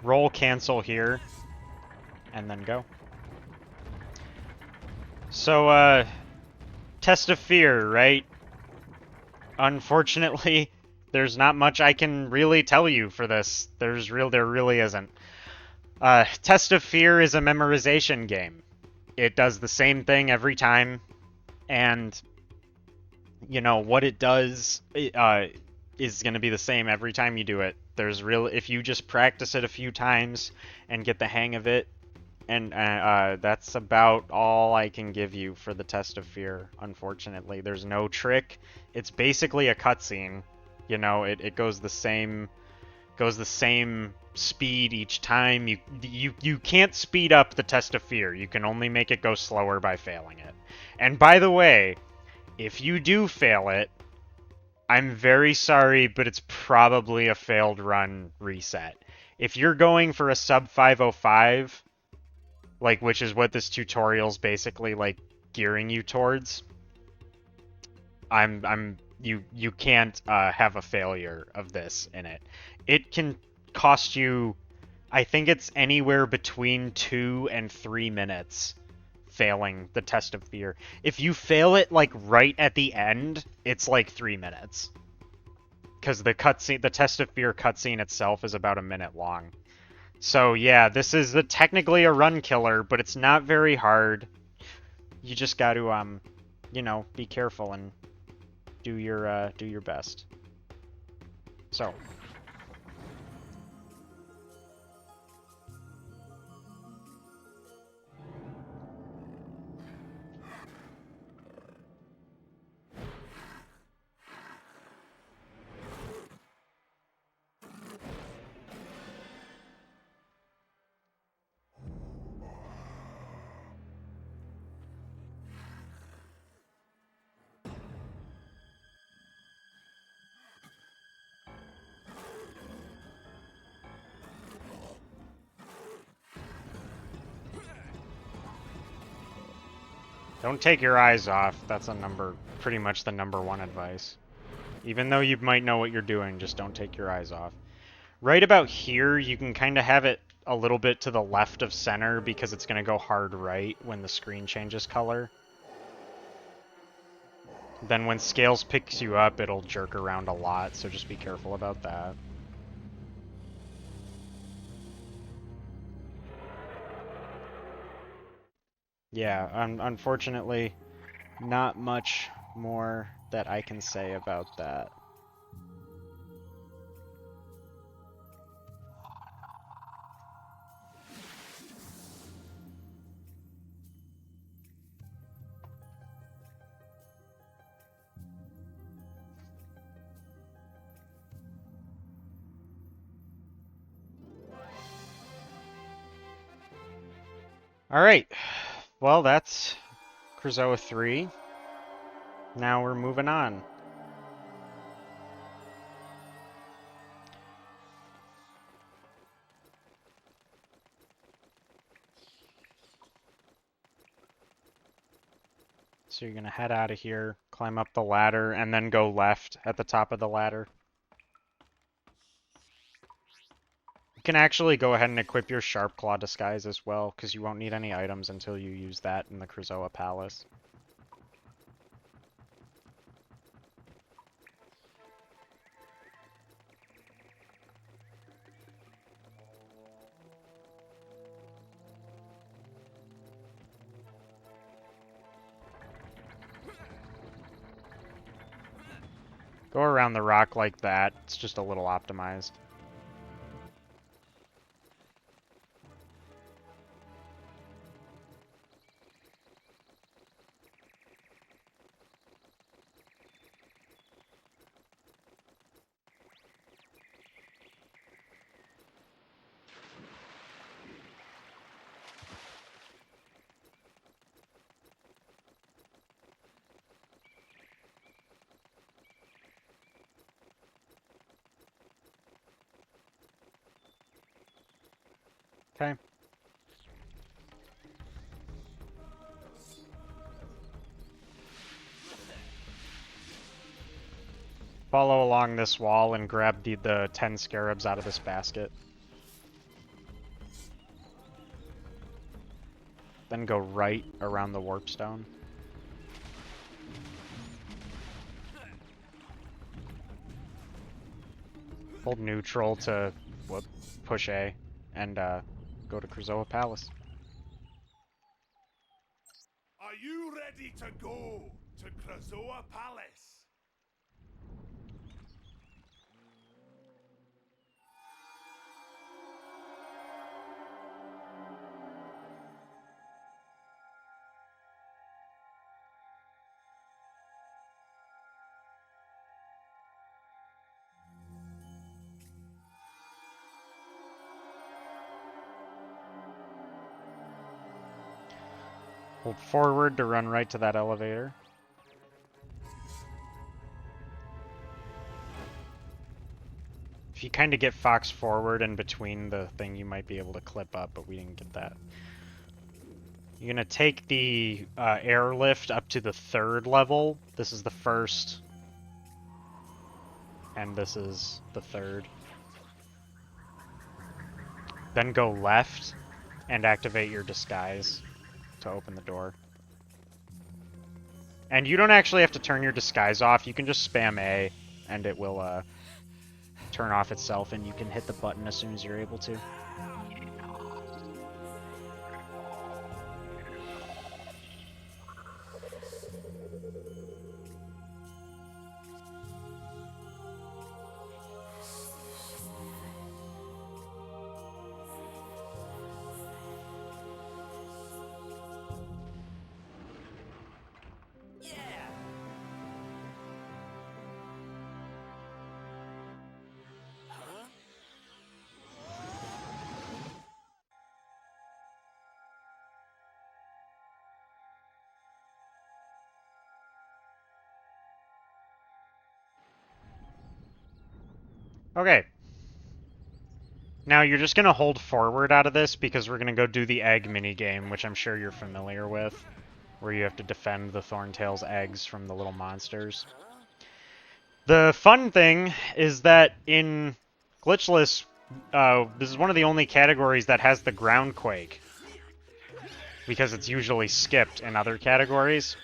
Roll cancel here, and then go. So, Test of Fear, right? Unfortunately, there's not much I can really tell you for this. There really isn't. Test of Fear is a memorization game. It does the same thing every time, and, you know, what it does is going to be the same every time you do it. If you just practice it a few times and get the hang of it, and that's about all I can give you for the Test of Fear, unfortunately. There's no trick. It's basically a cutscene. You know, it goes the same speed each time. You can't speed up the Test of Fear. You can only make it go slower by failing it. And by the way, if you do fail it, I'm very sorry, but it's probably a failed run reset. If you're going for a sub 505, like, which is what this tutorial's basically, like, gearing you towards, you can't have a failure of this in it. It can cost you, I think it's anywhere between 2 and 3 minutes failing the Test of Fear. If you fail it, like, right at the end, it's like 3 minutes. Because the Test of Fear cutscene itself is about a minute long. So yeah, this is technically a run killer, but it's not very hard. You just got to, you know, be careful and do your best. So. Don't take your eyes off. That's pretty much the #1 advice. Even though you might know what you're doing, just don't take your eyes off. Right about here, you can kind of have it a little bit to the left of center because it's going to go hard right when the screen changes color. Then when Scales picks you up, it'll jerk around a lot, so just be careful about that. Yeah, unfortunately, not much more that I can say about that. Alright, well that's Krazoa 3. Now we're moving on. So you're going to head out of here, climb up the ladder, and then go left at the top of the ladder. You can actually go ahead and equip your Sharp Claw disguise as well, because you won't need any items until you use that in the Krazoa Palace. Go around the rock like that. It's just a little optimized. Okay. Follow along this wall and grab the 10 scarabs out of this basket. Then go right around the warp stone. Hold neutral to push A and go to Krazoa Palace. Are you ready to go to Krazoa Palace? Hold forward to run right to that elevator. If you kind of get Fox forward in between the thing, you might be able to clip up, but we didn't get that. You're going to take the airlift up to the 3rd level. This is the 1st. And this is the 3rd. Then go left and activate your disguise to open the door. And you don't actually have to turn your disguise off. You can just spam A and it will turn off itself, and you can hit the button as soon as you're able to. Okay. Now you're just going to hold forward out of this because we're going to go do the egg minigame, which I'm sure you're familiar with, where you have to defend the Thorntail's eggs from the little monsters. The fun thing is that in Glitchless, this is one of the only categories that has the ground quake, because it's usually skipped in other categories.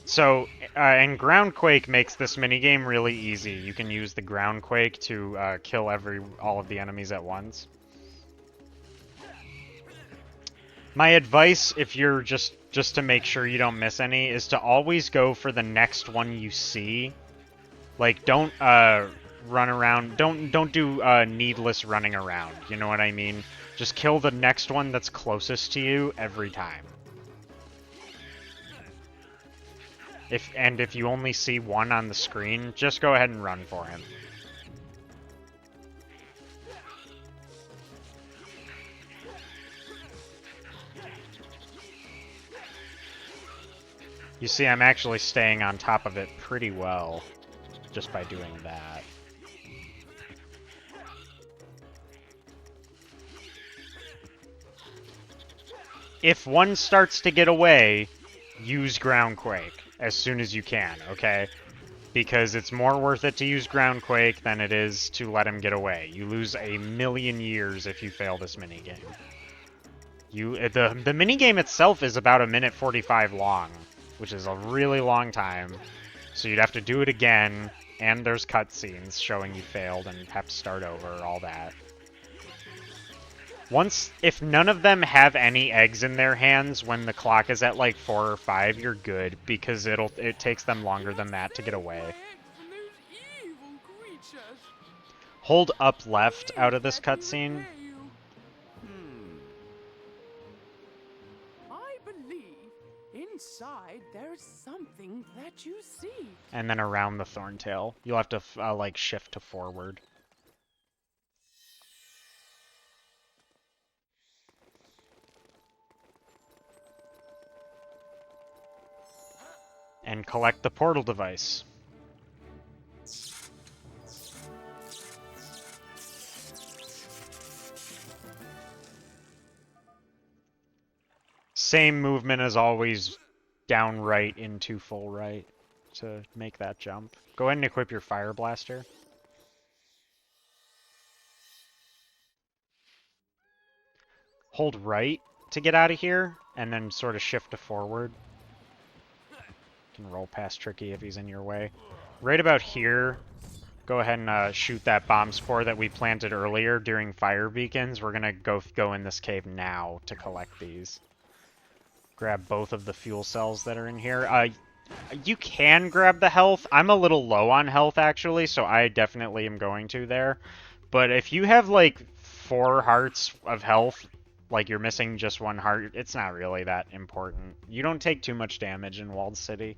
So, and Groundquake makes this minigame really easy. You can use the Groundquake to kill all of the enemies at once. My advice, if you're just to make sure you don't miss any, is to always go for the next one you see. Like, don't run around. Don't do needless running around. You know what I mean? Just kill the next one that's closest to you every time. If you only see one on the screen, just go ahead and run for him. You see, I'm actually staying on top of it pretty well just by doing that. If one starts to get away, use Groundquake as soon as you can, okay? Because it's more worth it to use Groundquake than it is to let him get away. You lose a million years if you fail this minigame. The minigame itself is about 1:45 long, which is a really long time. So you'd have to do it again, and there's cutscenes showing you failed and have to start over, all that. If none of them have any eggs in their hands when the clock is at like 4 or 5, you're good, because it takes them longer than that to get away. Hold up left out of this cutscene. I believe inside there's something that you see. And then around the Thorntail. You'll have to like shift to forward. And collect the portal device. Same movement as always, down right into full right to make that jump. Go ahead and equip your Fire Blaster. Hold right to get out of here, and then sort of shift to forward. You can roll past Tricky if he's in your way. Right about here, go ahead and shoot that bomb spore that we planted earlier during fire beacons. We're gonna go in this cave now to collect these. Grab both of the fuel cells that are in here. You can grab the health. I'm a little low on health, actually, so I definitely am going to there. But if you have, like, 4 hearts of health, like you're missing just 1 heart, it's not really that important. You don't take too much damage in Walled City.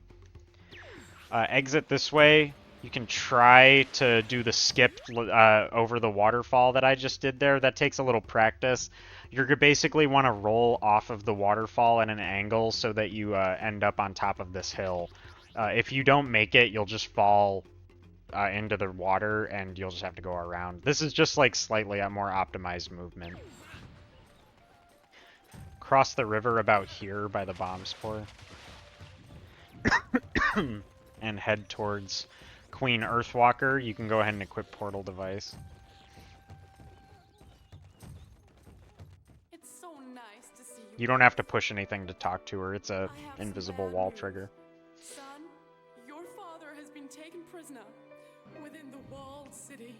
Exit this way. You can try to do the skip over the waterfall that I just did there. That takes a little practice. You're gonna basically want to roll off of the waterfall at an angle so that you end up on top of this hill. If you don't make it, you'll just fall into the water and you'll just have to go around. This is just like slightly a more optimized movement. Cross the river about here by the bomb spore. And head towards Queen Earthwalker. You can go ahead and equip Portal Device. It's so nice to see you. You don't have to push anything to talk to her. It's a invisible wall trigger. Son, your father has been taken prisoner within the walled city.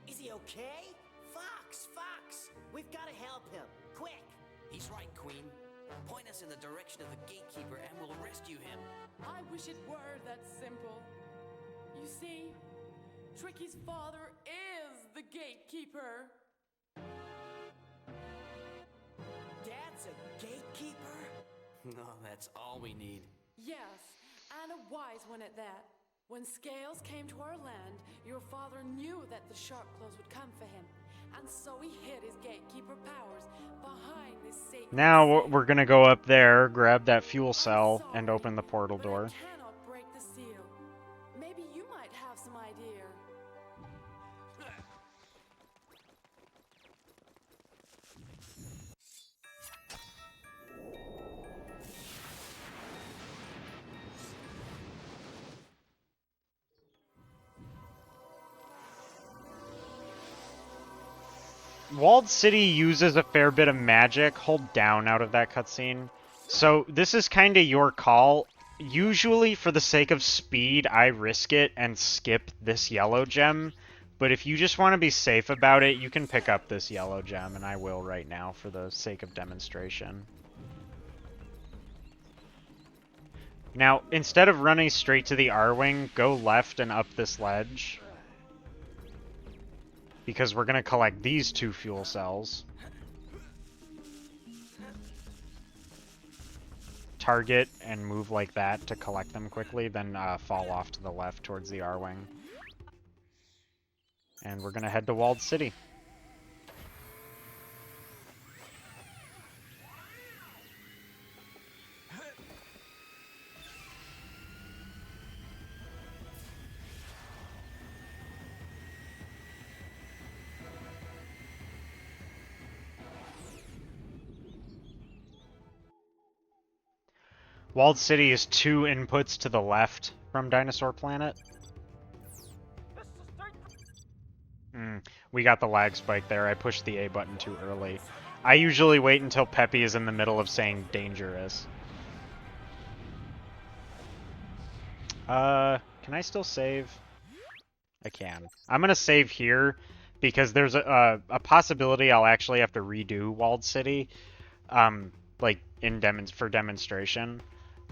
Is he okay? Fox! We've got to help him. Quick! He's right, Queen. Point us in the direction of the gatekeeper and we'll rescue him. I wish it were that simple. You see, Tricky's father is the gatekeeper. Dad's a gatekeeper? No, that's all we need. Yes, and a wise one at that. When Scales came to our land, your father knew that the Sharpclaws would come for him. And so he hid his gatekeeper powers behind this sacred Now seal. we're gonna go up there, grab that fuel cell, and open the portal door. I cannot break the seal. Maybe you might have some idea. Walled City uses a fair bit of magic. Hold down out of that cutscene. So this is kind of your call. Usually, for the sake of speed, I risk it and skip this yellow gem. But if you just want to be safe about it, you can pick up this yellow gem, and I will right now for the sake of demonstration. Now, instead of running straight to the R-Wing, go left and up this ledge. Because we're going to collect these 2 fuel cells. Target and move like that to collect them quickly, then fall off to the left towards the R-Wing. And we're going to head to Walled City. Walled City is 2 inputs to the left from Dinosaur Planet. We got the lag spike there. I pushed the A button too early. I usually wait until Peppy is in the middle of saying dangerous. Can I still save? I can. I'm gonna save here because there's a possibility I'll actually have to redo Walled City, like for demonstration.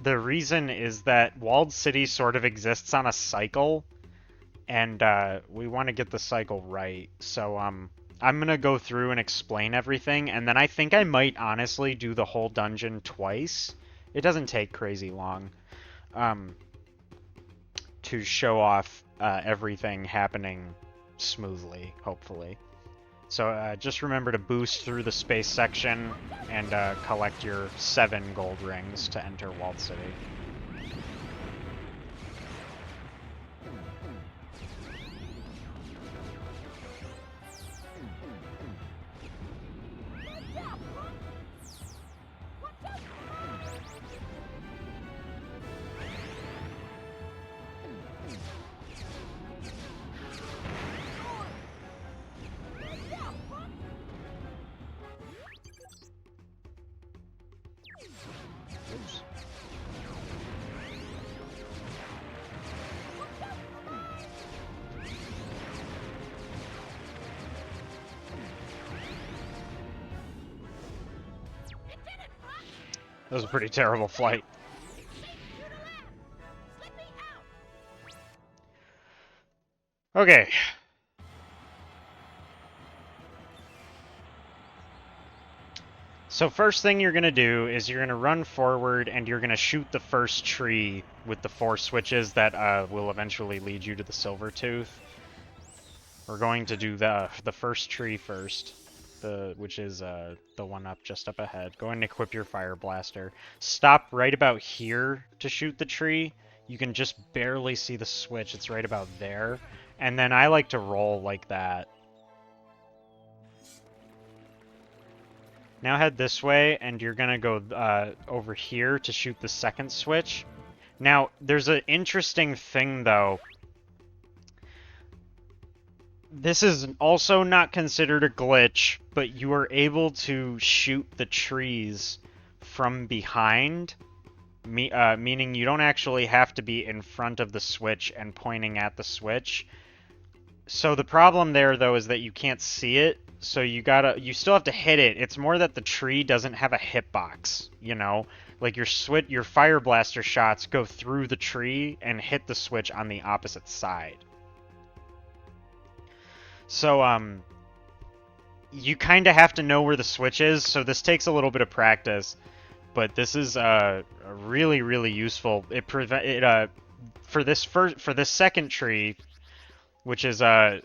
The reason is that Walled City sort of exists on a cycle, and we want to get the cycle right. So I'm gonna go through and explain everything, and then I think I might honestly do the whole dungeon twice. It doesn't take crazy long. To show off everything happening smoothly, hopefully. So just remember to boost through the space section and collect your 7 gold rings to enter Walled City. Oops. That was a pretty terrible flight. Okay. So first thing you're going to do is you're going to run forward and you're going to shoot the first tree with the 4 switches that will eventually lead you to the Silver Tooth. We're going to do the first tree first, which is the one just up ahead. Go ahead and equip your Fire Blaster. Stop right about here to shoot the tree. You can just barely see the switch. It's right about there. And then I like to roll like that. Now head this way, and you're going to go over here to shoot the second switch. Now, there's an interesting thing, though. This is also not considered a glitch, but you are able to shoot the trees from behind, meaning you don't actually have to be in front of the switch and pointing at the switch. So the problem there, though, is that you can't see it. So you still have to hit it. It's more that the tree doesn't have a hitbox, you know? Like your Fire Blaster shots go through the tree and hit the switch on the opposite side. So, you kind of have to know where the switch is, so this takes a little bit of practice. But this is really, really useful. For this second tree, which is the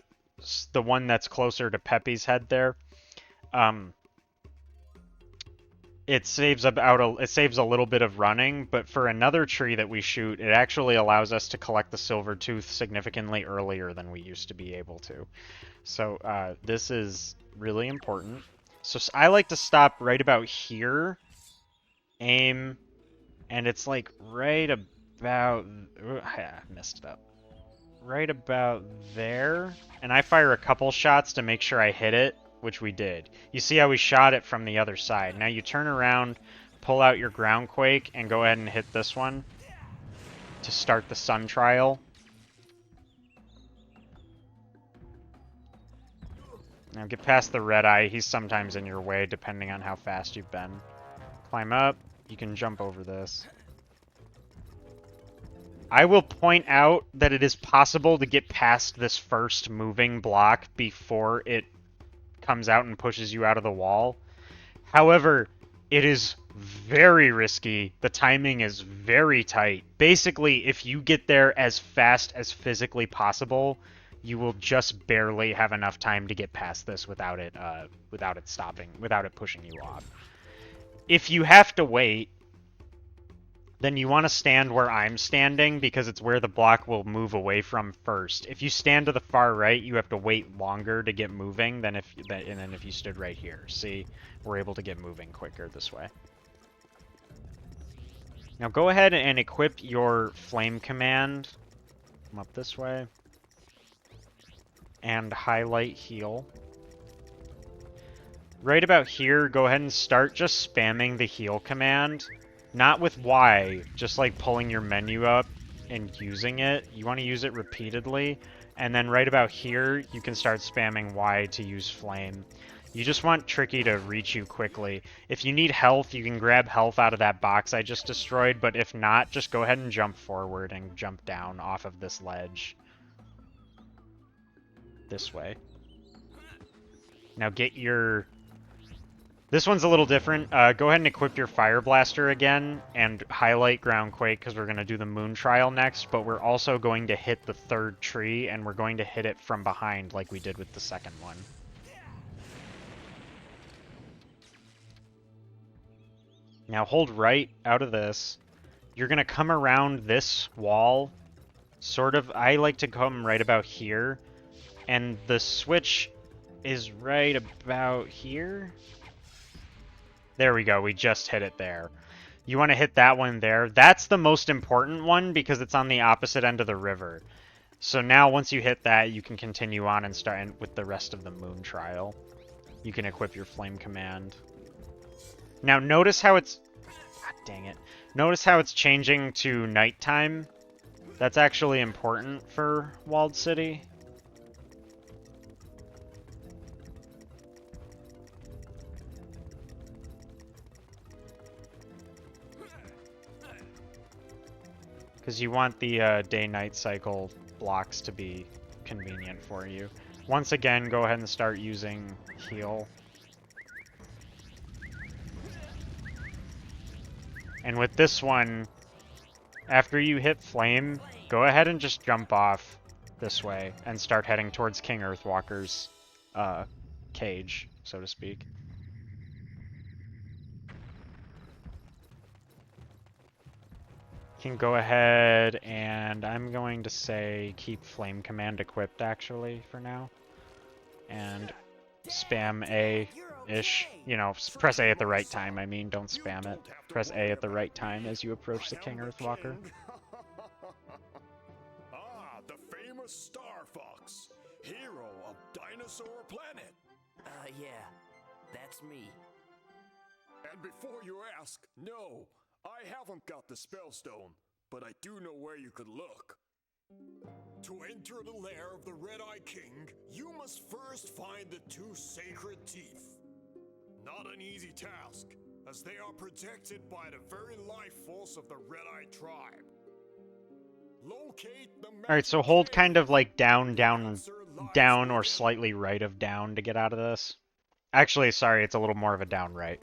one that's closer to Peppy's head there, it saves a little bit of running, but for another tree that we shoot, it actually allows us to collect the Silver Tooth significantly earlier than we used to be able to. So this is really important. So I like to stop right about here, aim, and it's like right about... I messed it up. Right about there, and I fire a couple shots to make sure I hit it, which we did. You see how we shot it from the other side. Now you turn around, pull out your Ground Quake, and go ahead and hit this one to start the Sun Trial. Now get past the red eye. He's sometimes in your way, depending on how fast you've been. Climb up. You can jump over this. I will point out that it is possible to get past this first moving block before it comes out and pushes you out of the wall. However, it is very risky. The timing is very tight. Basically, if you get there as fast as physically possible, you will just barely have enough time to get past this without it stopping, without it pushing you off. If you have to wait, then you want to stand where I'm standing because it's where the block will move away from first. If you stand to the far right, you have to wait longer to get moving than if you stood right here. See, we're able to get moving quicker this way. Now go ahead and equip your flame command. Come up this way. And highlight heal. Right about here, go ahead and start just spamming the heal command. Not with Y, just like pulling your menu up and using it. You want to use it repeatedly. And then right about here, you can start spamming Y to use flame. You just want Tricky to reach you quickly. If you need health, you can grab health out of that box I just destroyed, but if not, just go ahead and jump forward and jump down off of this ledge. This way. Now get your... This one's a little different. Go ahead and equip your Fire Blaster again and highlight Ground Quake because we're going to do the Moon Trial next, but we're also going to hit the third tree and we're going to hit it from behind like we did with the second one. Now hold right out of this. You're going to come around this wall. Sort of, I like to come right about here. And the switch is right about here. There we go, we just hit it there. You want to hit that one there. That's the most important one because it's on the opposite end of the river. So now once you hit that, you can continue on and start with the rest of the Moon Trial. You can equip your Flame Command. Now notice how it's... God dang it. Notice how it's changing to nighttime. That's actually important for Walled City. Because you want the day-night cycle blocks to be convenient for you. Once again, go ahead and start using heal. And with this one, after you hit flame, go ahead and just jump off this way and start heading towards King Earthwalker's cage, so to speak. Can go ahead and I'm going to say keep Flame Command equipped actually for now. And spam A-ish. You know, press A at the right time, I mean, don't spam it. Press A at the right time as you approach the King Earthwalker. Ah, the famous Star Fox, hero of Dinosaur Planet. Yeah, that's me. And before you ask, no, I haven't got the Spellstone, but I do know where you could look. To enter the lair of the Red-Eye King, you must first find the two sacred teeth. Not an easy task, as they are protected by the very life force of the Red-Eye tribe. Locate the... Alright, so hold kind of like down, down, or slightly right of down to get out of this. Actually, sorry, it's a little more of a down right.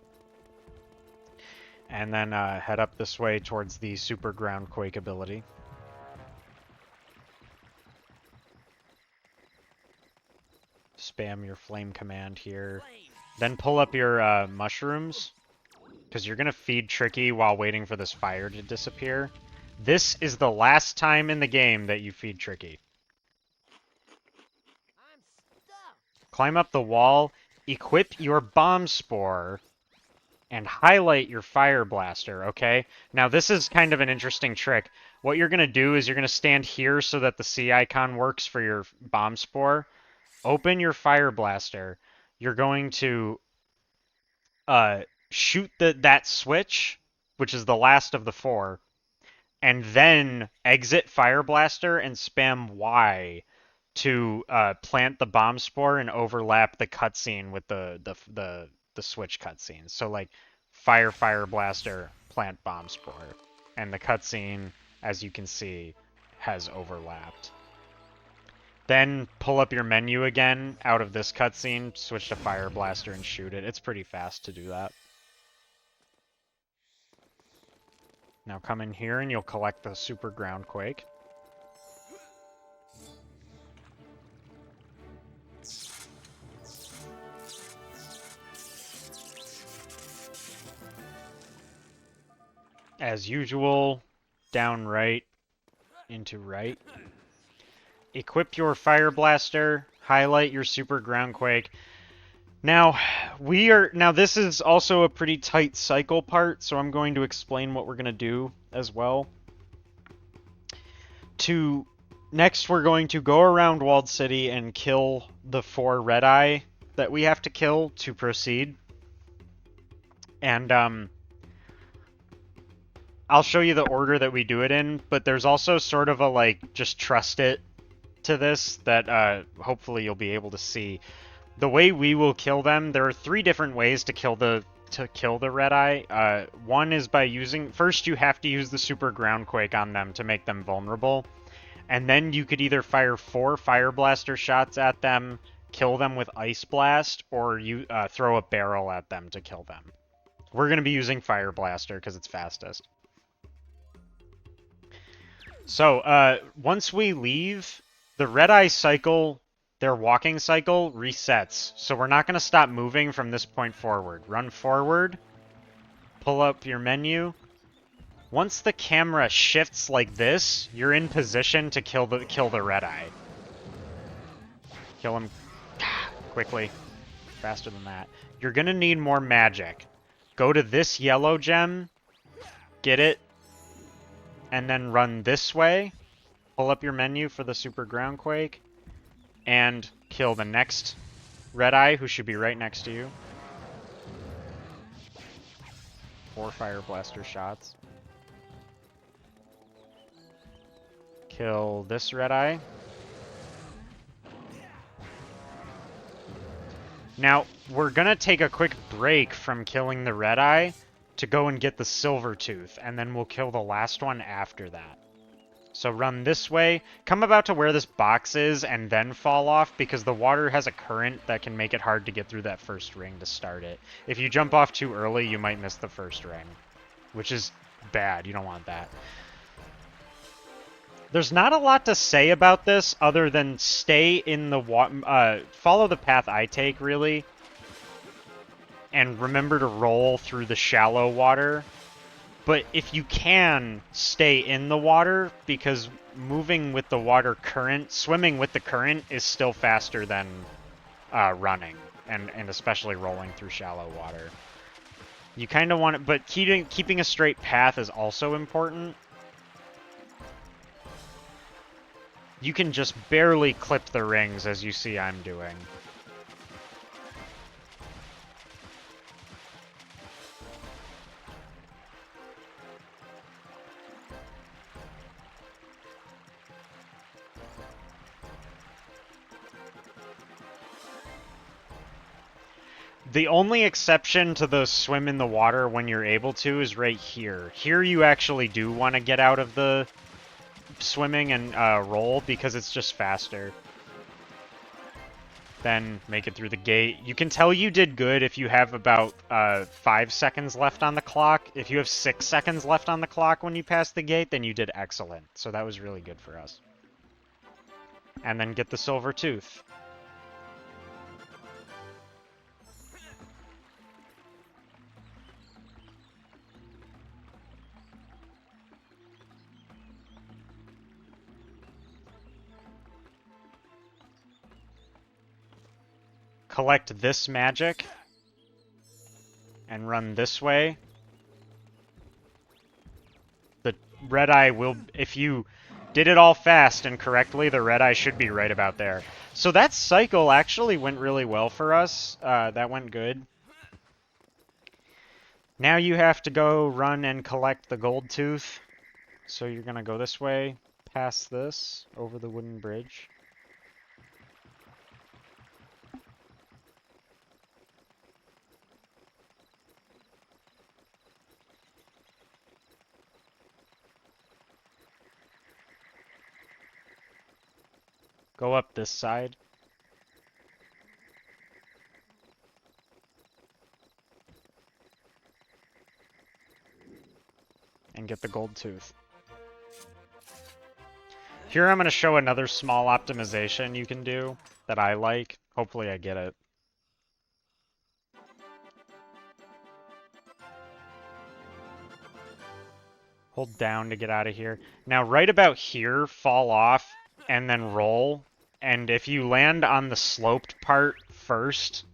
And then head up this way towards the Super Ground Quake ability. Spam your Flame Command here. Then pull up your mushrooms, because you're going to feed Tricky while waiting for this fire to disappear. This is the last time in the game that you feed Tricky. Climb up the wall, equip your Bomb Spore, and highlight your Fire Blaster, okay? Now this is kind of an interesting trick. What you're going to do is you're going to stand here so that the C icon works for your Bomb Spore. Open your Fire Blaster. You're going to shoot that switch, which is the last of the four, and then exit Fire Blaster and spam Y to plant the Bomb Spore and overlap the cutscene with the switch cutscene. So like Fire Blaster, plant Bomb Spore, and the cutscene, as you can see, has overlapped. Then pull up your menu again out of this cutscene, switch to Fire Blaster, and shoot it. It's pretty fast to do that. Now come in here and you'll collect the Super Ground Quake. As usual, down right into right. Equip your Fire Blaster, highlight your Super Ground Quake. Now, this is also a pretty tight cycle part, so I'm going to explain what we're going to do as well. Next, we're going to go around Walled City and kill the 4 red eye that we have to kill to proceed. And, I'll show you the order that we do it in, but there's also sort of a, like, just trust it to this that, hopefully you'll be able to see. The way we will kill them, there are 3 different ways to kill the red eye. One is by first you have to use the super groundquake on them to make them vulnerable. And then you could either fire 4 fire blaster shots at them, kill them with ice blast, or you throw a barrel at them to kill them. We're going to be using fire blaster because it's fastest. So once we leave, the red eye cycle, their walking cycle resets. So we're not going to stop moving from this point forward. Run forward, pull up your menu. Once the camera shifts like this, you're in position to kill the red eye. Kill him quickly, faster than that. You're gonna need more magic. Go to this yellow gem, get it, and then run this way. Pull up your menu for the super groundquake, and kill the next red eye, who should be right next to you. 4 fire blaster shots. Kill this red eye. Now, we're gonna take a quick break from killing the red eye to go and get the silver tooth, and then we'll kill the last one after that. So run this way, come about to where this box is, and then fall off, because the water has a current that can make it hard to get through that first ring to start it. If you jump off too early, you might miss the first ring, which is bad. You don't want that. There's not a lot to say about this other than stay in the water, follow the path I take, really, and remember to roll through the shallow water. But if you can, stay in the water, because moving with the water current, swimming with the current is still faster than running, and especially rolling through shallow water. You kind of want it, but keeping a straight path is also important. You can just barely clip the rings, as you see I'm doing. The only exception to the swim in the water when you're able to is right here. Here you actually do want to get out of the swimming and roll, because it's just faster. Then make it through the gate. You can tell you did good if you have about 5 seconds left on the clock. If you have 6 seconds left on the clock when you pass the gate, then you did excellent. So that was really good for us. And then get the silver tooth. Collect this magic and run this way. The red eye will, if you did it all fast and correctly, the red eye should be right about there. So that cycle actually went really well for us. That went good. Now you have to go run and collect the gold tooth. So you're gonna go this way, past this, over the wooden bridge. Go up this side. And get the gold tooth. Here I'm going to show another small optimization you can do that I like. Hopefully I get it. Hold down to get out of here. Now right about here, fall off and then roll. And if you land on the sloped part first,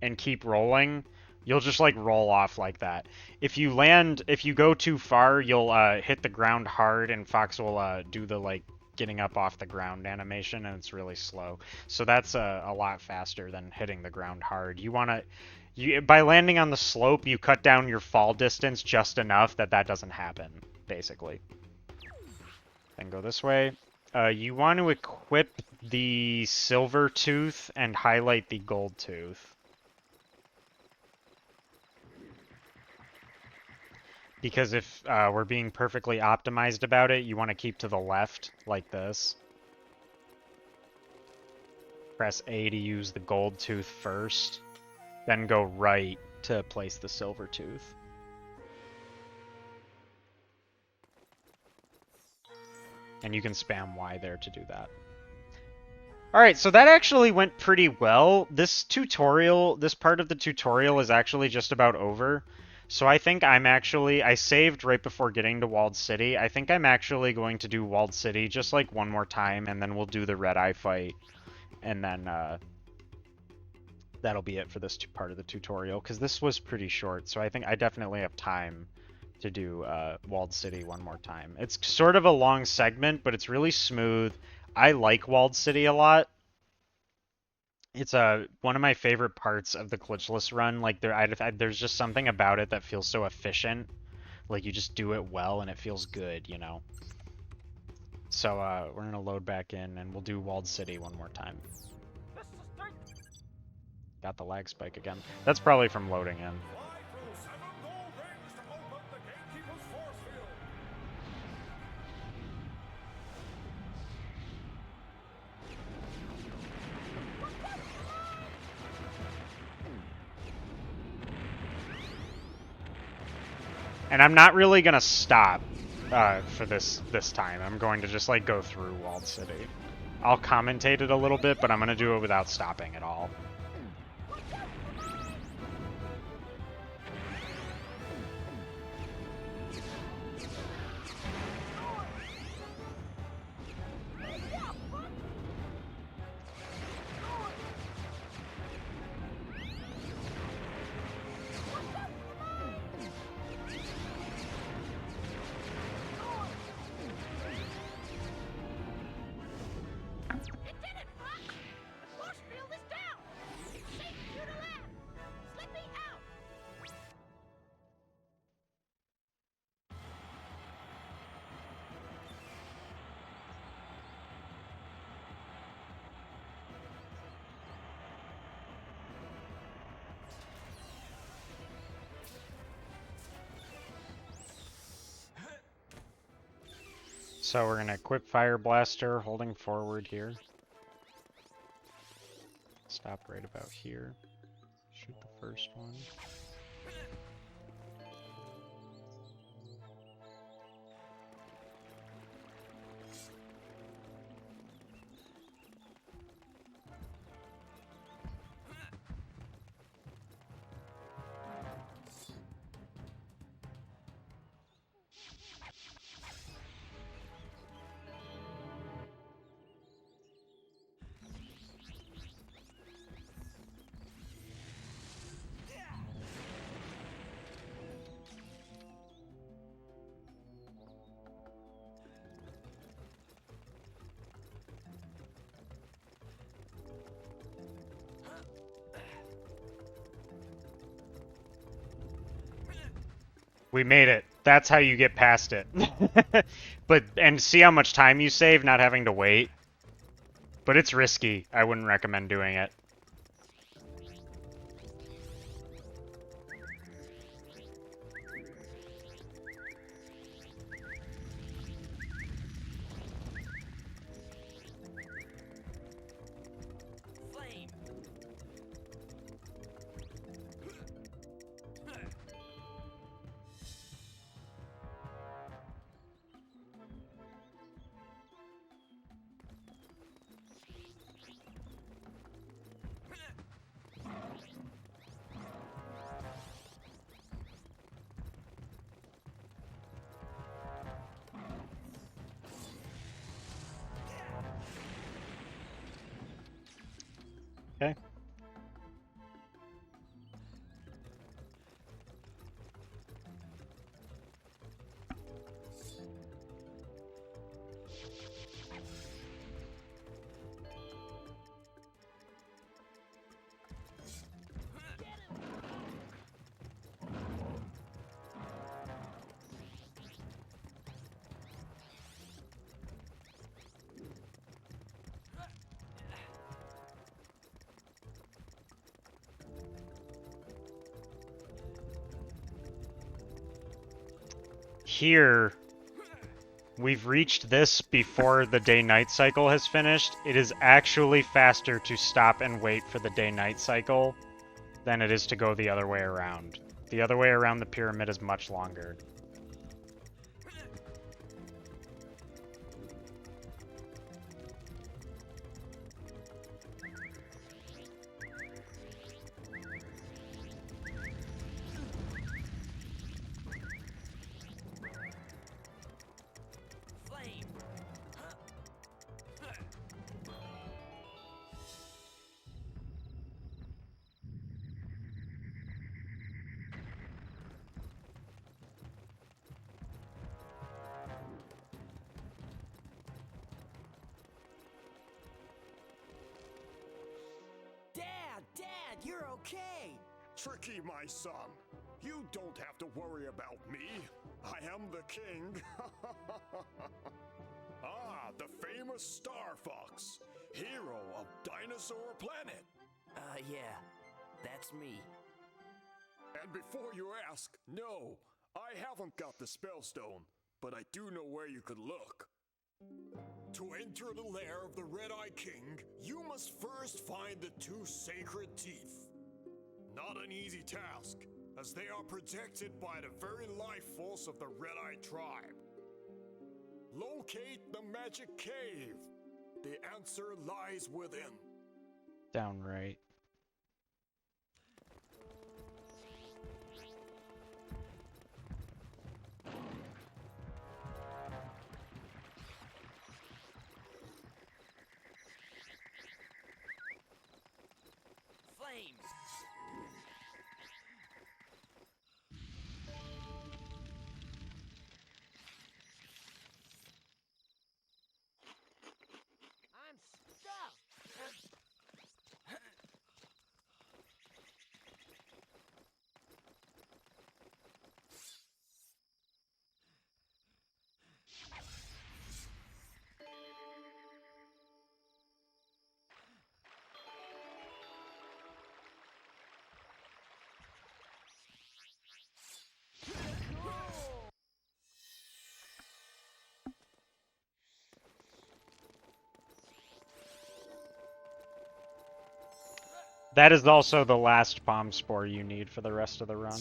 and keep rolling, you'll just like roll off like that. If you go too far, you'll hit the ground hard, and Fox will do the like getting up off the ground animation, and it's really slow. So that's a lot faster than hitting the ground hard. By landing on the slope, you cut down your fall distance just enough that that doesn't happen, basically. Then go this way. You want to equip the silver tooth and highlight the gold tooth. Because if we're being perfectly optimized about it, you want to keep to the left, like this. Press A to use the gold tooth first, then go right to place the silver tooth. And you can spam Y there to do that. Alright, so that actually went pretty well. This part of the tutorial is actually just about over. So I think I saved right before getting to Walled City. I think I'm actually going to do Walled City just like one more time, and then we'll do the Red Eye fight. And then that'll be it for this part of the tutorial, because this was pretty short, so I think I definitely have time to do Walled City one more time. It's sort of a long segment, but it's really smooth. I like Walled City a lot. It's one of my favorite parts of the glitchless run. Like there's just something about it that feels so efficient. Like you just do it well and it feels good, you know. So we're gonna load back in and we'll do Walled City one more time. Got the lag spike again. That's probably from loading in. And I'm not really gonna stop for this time. I'm going to just like go through Walled City. I'll commentate it a little bit, but I'm gonna do it without stopping at all. So we're gonna equip Fire Blaster, holding forward here. Stop right about here. Shoot the first one. We made it. That's how you get past it. And see how much time you save not having to wait. But it's risky. I wouldn't recommend doing it. here, we've reached this before the day-night cycle has finished. It is actually faster to stop and wait for the day-night cycle than it is to go the other way around. The other way around the pyramid is much longer. Flame! Dad, you're okay. Tricky, my son. You don't have to worry about me. I am the king. Ah, the famous Star Fox, hero of Dinosaur Planet. Yeah, that's me. And before you ask, no, I haven't got the Spellstone, but I do know where you could look. To enter the lair of the Red-Eye King, you must first find the two sacred teeth. Not an easy task, as they are protected by the very life force of the Red-Eye tribe. Locate the magic cave. The answer lies within. Downright. Flame! I'm stuck. That is also the last bomb spore you need for the rest of the run.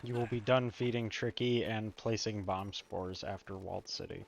You will be done feeding Tricky and placing bomb spores after Walled City.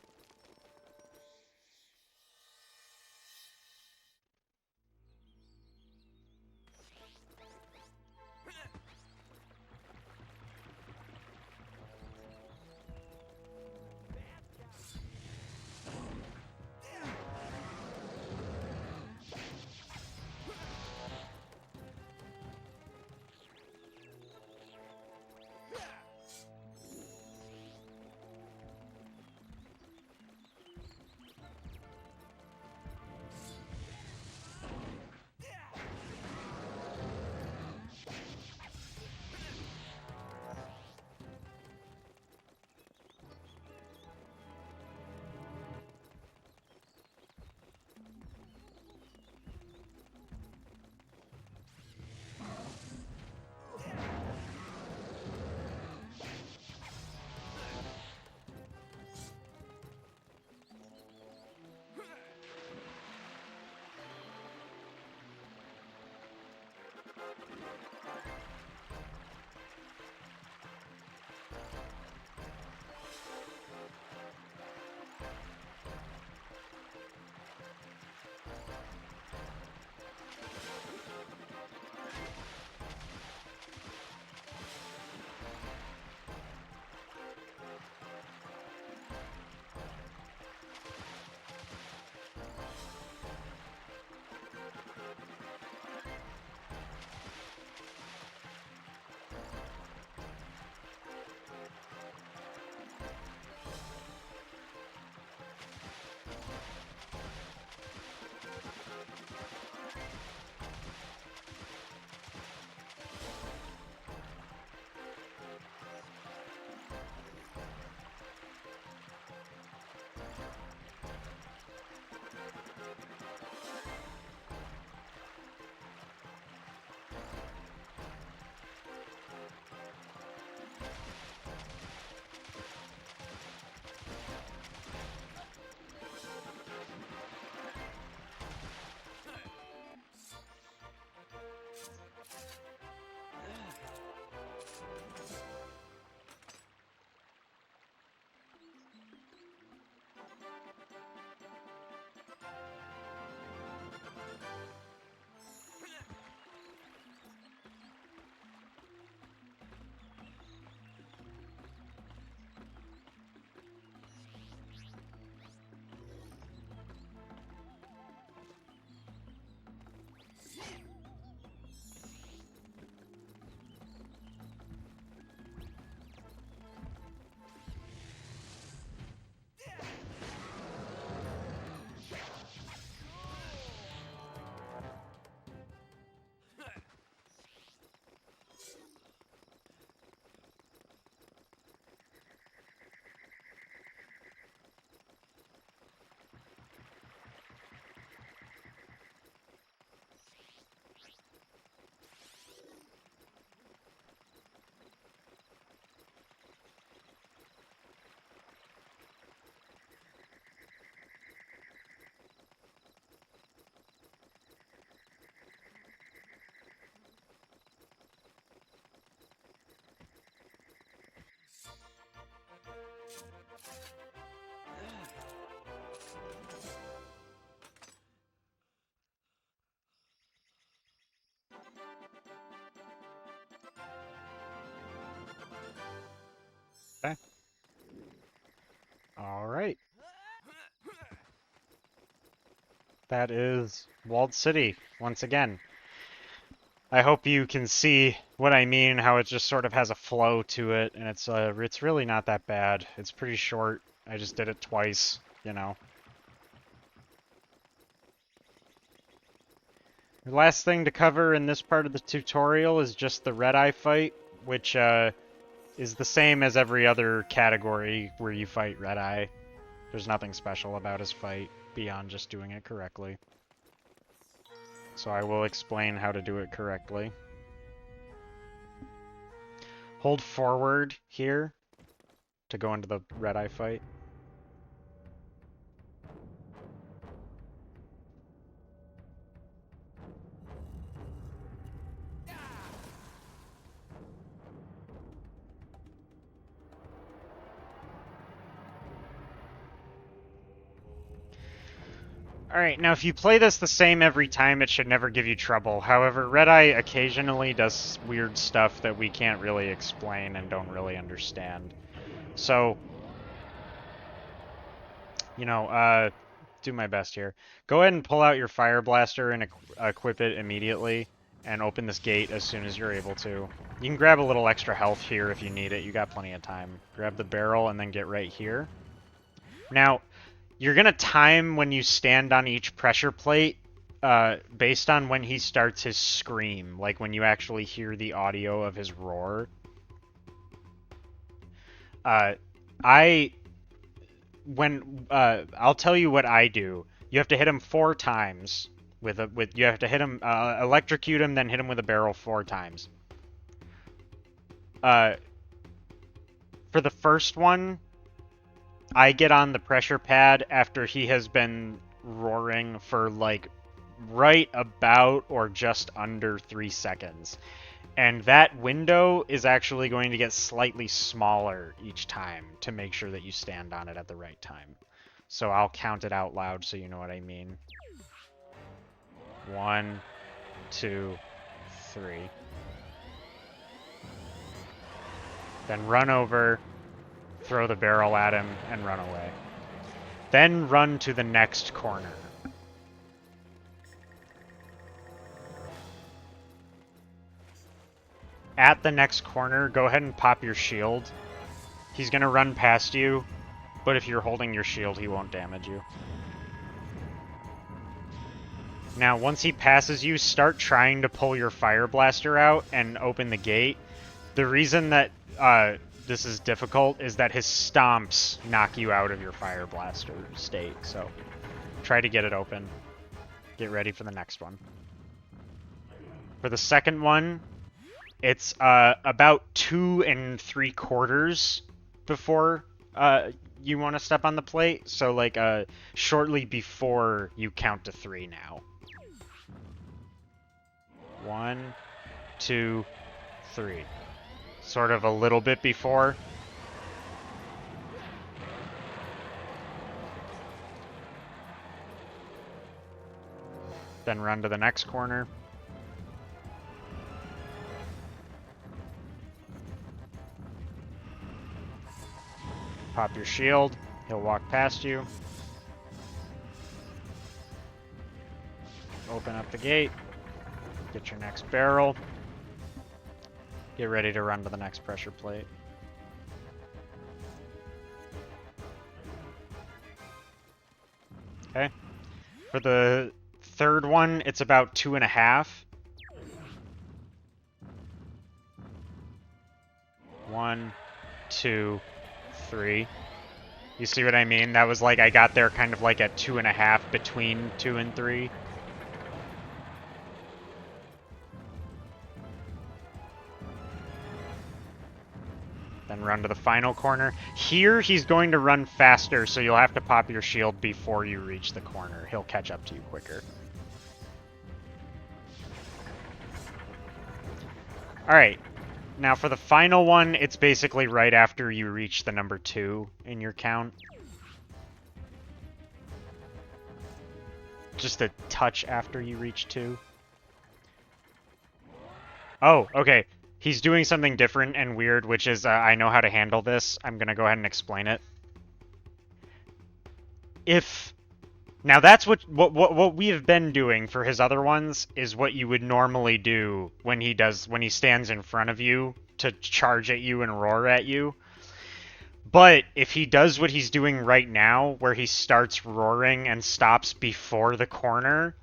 All right. That is Walled City, once again. I hope you can see what I mean, how it just sort of has a flow to it, and it's really not that bad. It's pretty short. I just did it twice, you know. The last thing to cover in this part of the tutorial is just the red-eye fight, which is the same as every other category where you fight red-eye. There's nothing special about his fight beyond just doing it correctly. So I will explain how to do it correctly. Hold forward here to go into the red-eye fight. Alright, now if you play this the same every time, it should never give you trouble. However, Red-Eye occasionally does weird stuff that we can't really explain and don't really understand. So, you know, do my best here. Go ahead and pull out your Fire Blaster and equip it immediately, and open this gate as soon as you're able to. You can grab a little extra health here if you need it. You got plenty of time. Grab the barrel and then get right here. Now, you're going to time when you stand on each pressure plate based on when he starts his scream, like when you actually hear the audio of his roar. I'll tell you what I do. You have to hit him 4 times you have to hit him, electrocute him, then hit him with a barrel 4 times. For the first one, I get on the pressure pad after he has been roaring for like right about or just under 3 seconds. And that window is actually going to get slightly smaller each time to make sure that you stand on it at the right time. So I'll count it out loud so you know what I mean. 1, 2, 3. Then run over, throw the barrel at him, and run away. Then run to the next corner. At the next corner, go ahead and pop your shield. He's going to run past you, but if you're holding your shield, he won't damage you. Now, once he passes you, start trying to pull your Fire Blaster out and open the gate. The reason that this is difficult is that his stomps knock you out of your Fire Blaster state, so try to get it open. Get ready for the next one. For the second one, it's about 2 3/4 before you want to step on the plate, so like shortly before you count to 3 now. 1, 2, 3. Sort of a little bit before. Then run to the next corner. Pop your shield. He'll walk past you. Open up the gate. Get your next barrel. Get ready to run to the next pressure plate. Okay. For the third one, it's about 2.5. 1, 2, 3. You see what I mean? That was like I got there kind of like at 2.5 between 2 and 3. Then run to the final corner. Here, he's going to run faster, so you'll have to pop your shield before you reach the corner. He'll catch up to you quicker. Alright. Now for the final one, it's basically right after you reach the number 2 in your count. Just a touch after you reach 2. Oh, okay. He's doing something different and weird, which is I know how to handle this. I'm going to go ahead and explain it. if now that's what we have been doing for his other ones is what you would normally do when he stands in front of you to charge at you and roar at you. But if he does what he's doing right now, where he starts roaring and stops before the corner,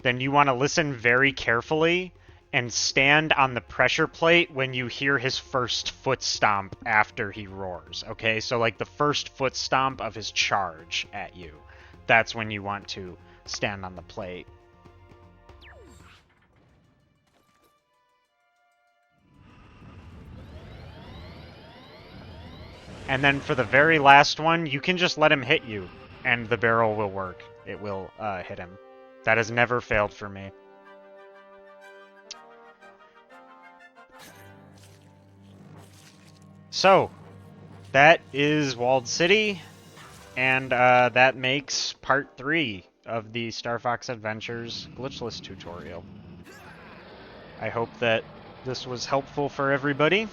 then you want to listen very carefully and stand on the pressure plate when you hear his first foot stomp after he roars, okay? So like the first foot stomp of his charge at you. That's when you want to stand on the plate. And then for the very last one, you can just let him hit you, and the barrel will work. It will hit him. That has never failed for me. So, that is Walled City, and that makes part 3 of the Star Fox Adventures Glitchless tutorial. I hope that this was helpful for everybody.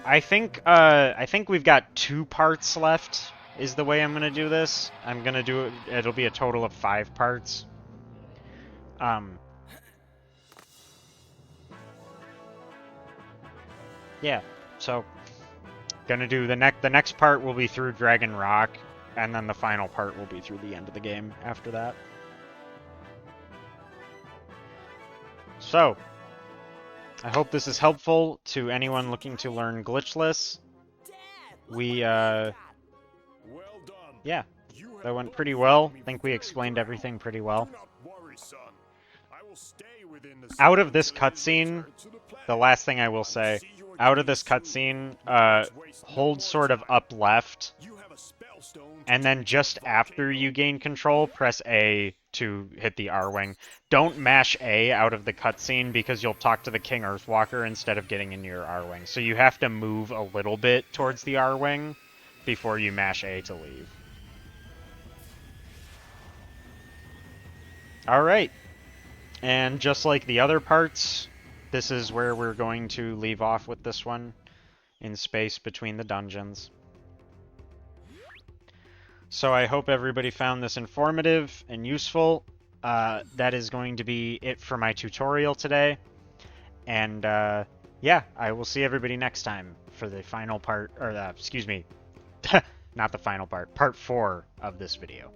I think we've got 2 parts left, is the way I'm gonna do this. I'm gonna do it, it'll be a total of 5 parts. Yeah, so gonna do the next part will be through Dragon Rock, and then the final part will be through the end of the game after that. So, I hope this is helpful to anyone looking to learn Glitchless. Yeah, that went pretty well. I think we explained everything pretty well. Out of this cutscene, the last thing I will say, out of this cutscene, hold sort of up left, and then just after you gain control, press A to hit the R-Wing. Don't mash A out of the cutscene because you'll talk to the King Earthwalker instead of getting into your R-Wing. So you have to move a little bit towards the R-Wing before you mash A to leave. Alright. And just like the other parts, this is where we're going to leave off with this one, in space between the dungeons. So I hope everybody found this informative and useful. That is going to be it for my tutorial today. And yeah, I will see everybody next time for the final part, or excuse me, not the final part, part 4 of this video.